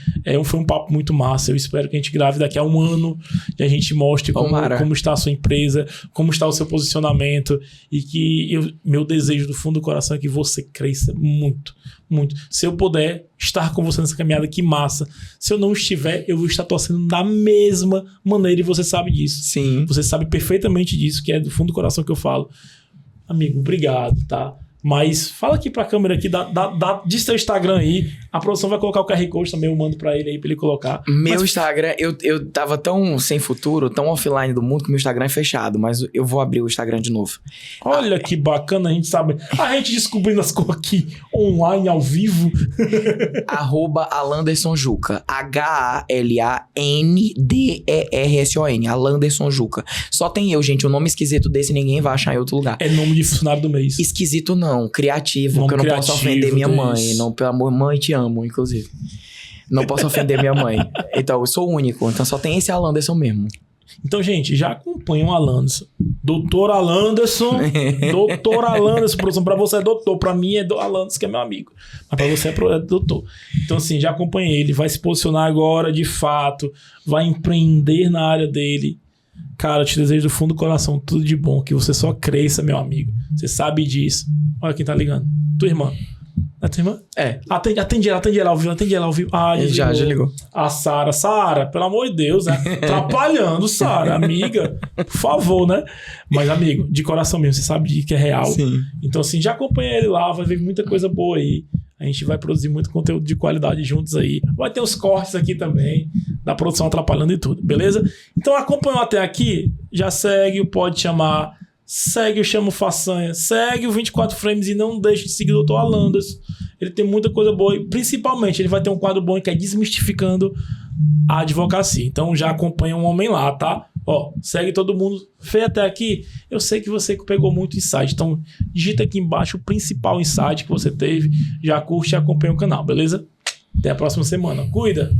Speaker 1: Foi um papo muito massa. Eu espero que a gente grave daqui a um ano e a gente mostre como está a sua empresa, como está o seu posicionamento e que meu desejo do fundo do coração é que você cresça muito, muito. Se eu puder estar com você nessa caminhada, que massa. Se eu não estiver, eu vou estar torcendo da mesma maneira e você sabe disso.
Speaker 2: Sim.
Speaker 1: Você sabe perfeitamente disso, que é do fundo do coração que eu falo. Amigo, obrigado, tá? Mas fala aqui pra câmera aqui, diz seu Instagram aí. A produção vai colocar o QR Code também, eu mando pra ele aí, pra ele colocar.
Speaker 2: Instagram, eu tava tão sem futuro, tão offline do mundo, que meu Instagram é fechado, mas eu vou abrir o Instagram de novo.
Speaker 1: Olha que bacana, a gente sabe. A gente descobrindo as coisas aqui online, ao vivo.
Speaker 2: @Alanderson Juca. HALANDERSON. Alanderson Juca. Só tem eu, gente. Um nome esquisito desse ninguém vai achar em outro lugar.
Speaker 1: É nome de funcionário do mês.
Speaker 2: Esquisito não, criativo, porque eu não posso ofender minha mãe. Não, pelo amor, mãe, te amo, inclusive. Não posso ofender minha mãe. Então, eu sou único, então só tem esse Alanderson mesmo.
Speaker 1: Então, gente, já acompanham o Alanderson. Doutor Alanderson. Doutor Alanderson, produção. Pra você é doutor, pra mim é do Alanderson, que é meu amigo. Mas pra você é doutor. Então, assim, já acompanhei. Ele vai se posicionar agora, de fato. Vai empreender na área dele. Cara, eu te desejo do fundo do coração tudo de bom. Que você só cresça, meu amigo. Você sabe disso. Olha quem tá ligando. Tua irmã. É tua irmã?
Speaker 2: É.
Speaker 1: Atende ela ao vivo. Ah,
Speaker 2: já ligou.
Speaker 1: A Sara. Sara, pelo amor de Deus, né? Atrapalhando, Sara, amiga. Por favor, né? Mas, amigo, de coração mesmo, você sabe que é real.
Speaker 2: Sim.
Speaker 1: Então, assim, já acompanha ele lá, vai ver muita coisa boa aí. A gente vai produzir muito conteúdo de qualidade juntos aí. Vai ter os cortes aqui também, da produção atrapalhando e tudo, beleza? Então, acompanhou até aqui, já segue o Pode Chamar, segue o Chamo Façanha, segue o 24 Frames e não deixe de seguir o Dr. Alanderson. Ele tem muita coisa boa e, principalmente, ele vai ter um quadro bom que é Desmistificando a Advocacia. Então, já acompanha um homem lá, tá? Ó, segue todo mundo. Fê até aqui. Eu sei que você pegou muito insight. Então, digita aqui embaixo o principal insight que você teve. Já curte e acompanha o canal, beleza? Até a próxima semana. Cuida!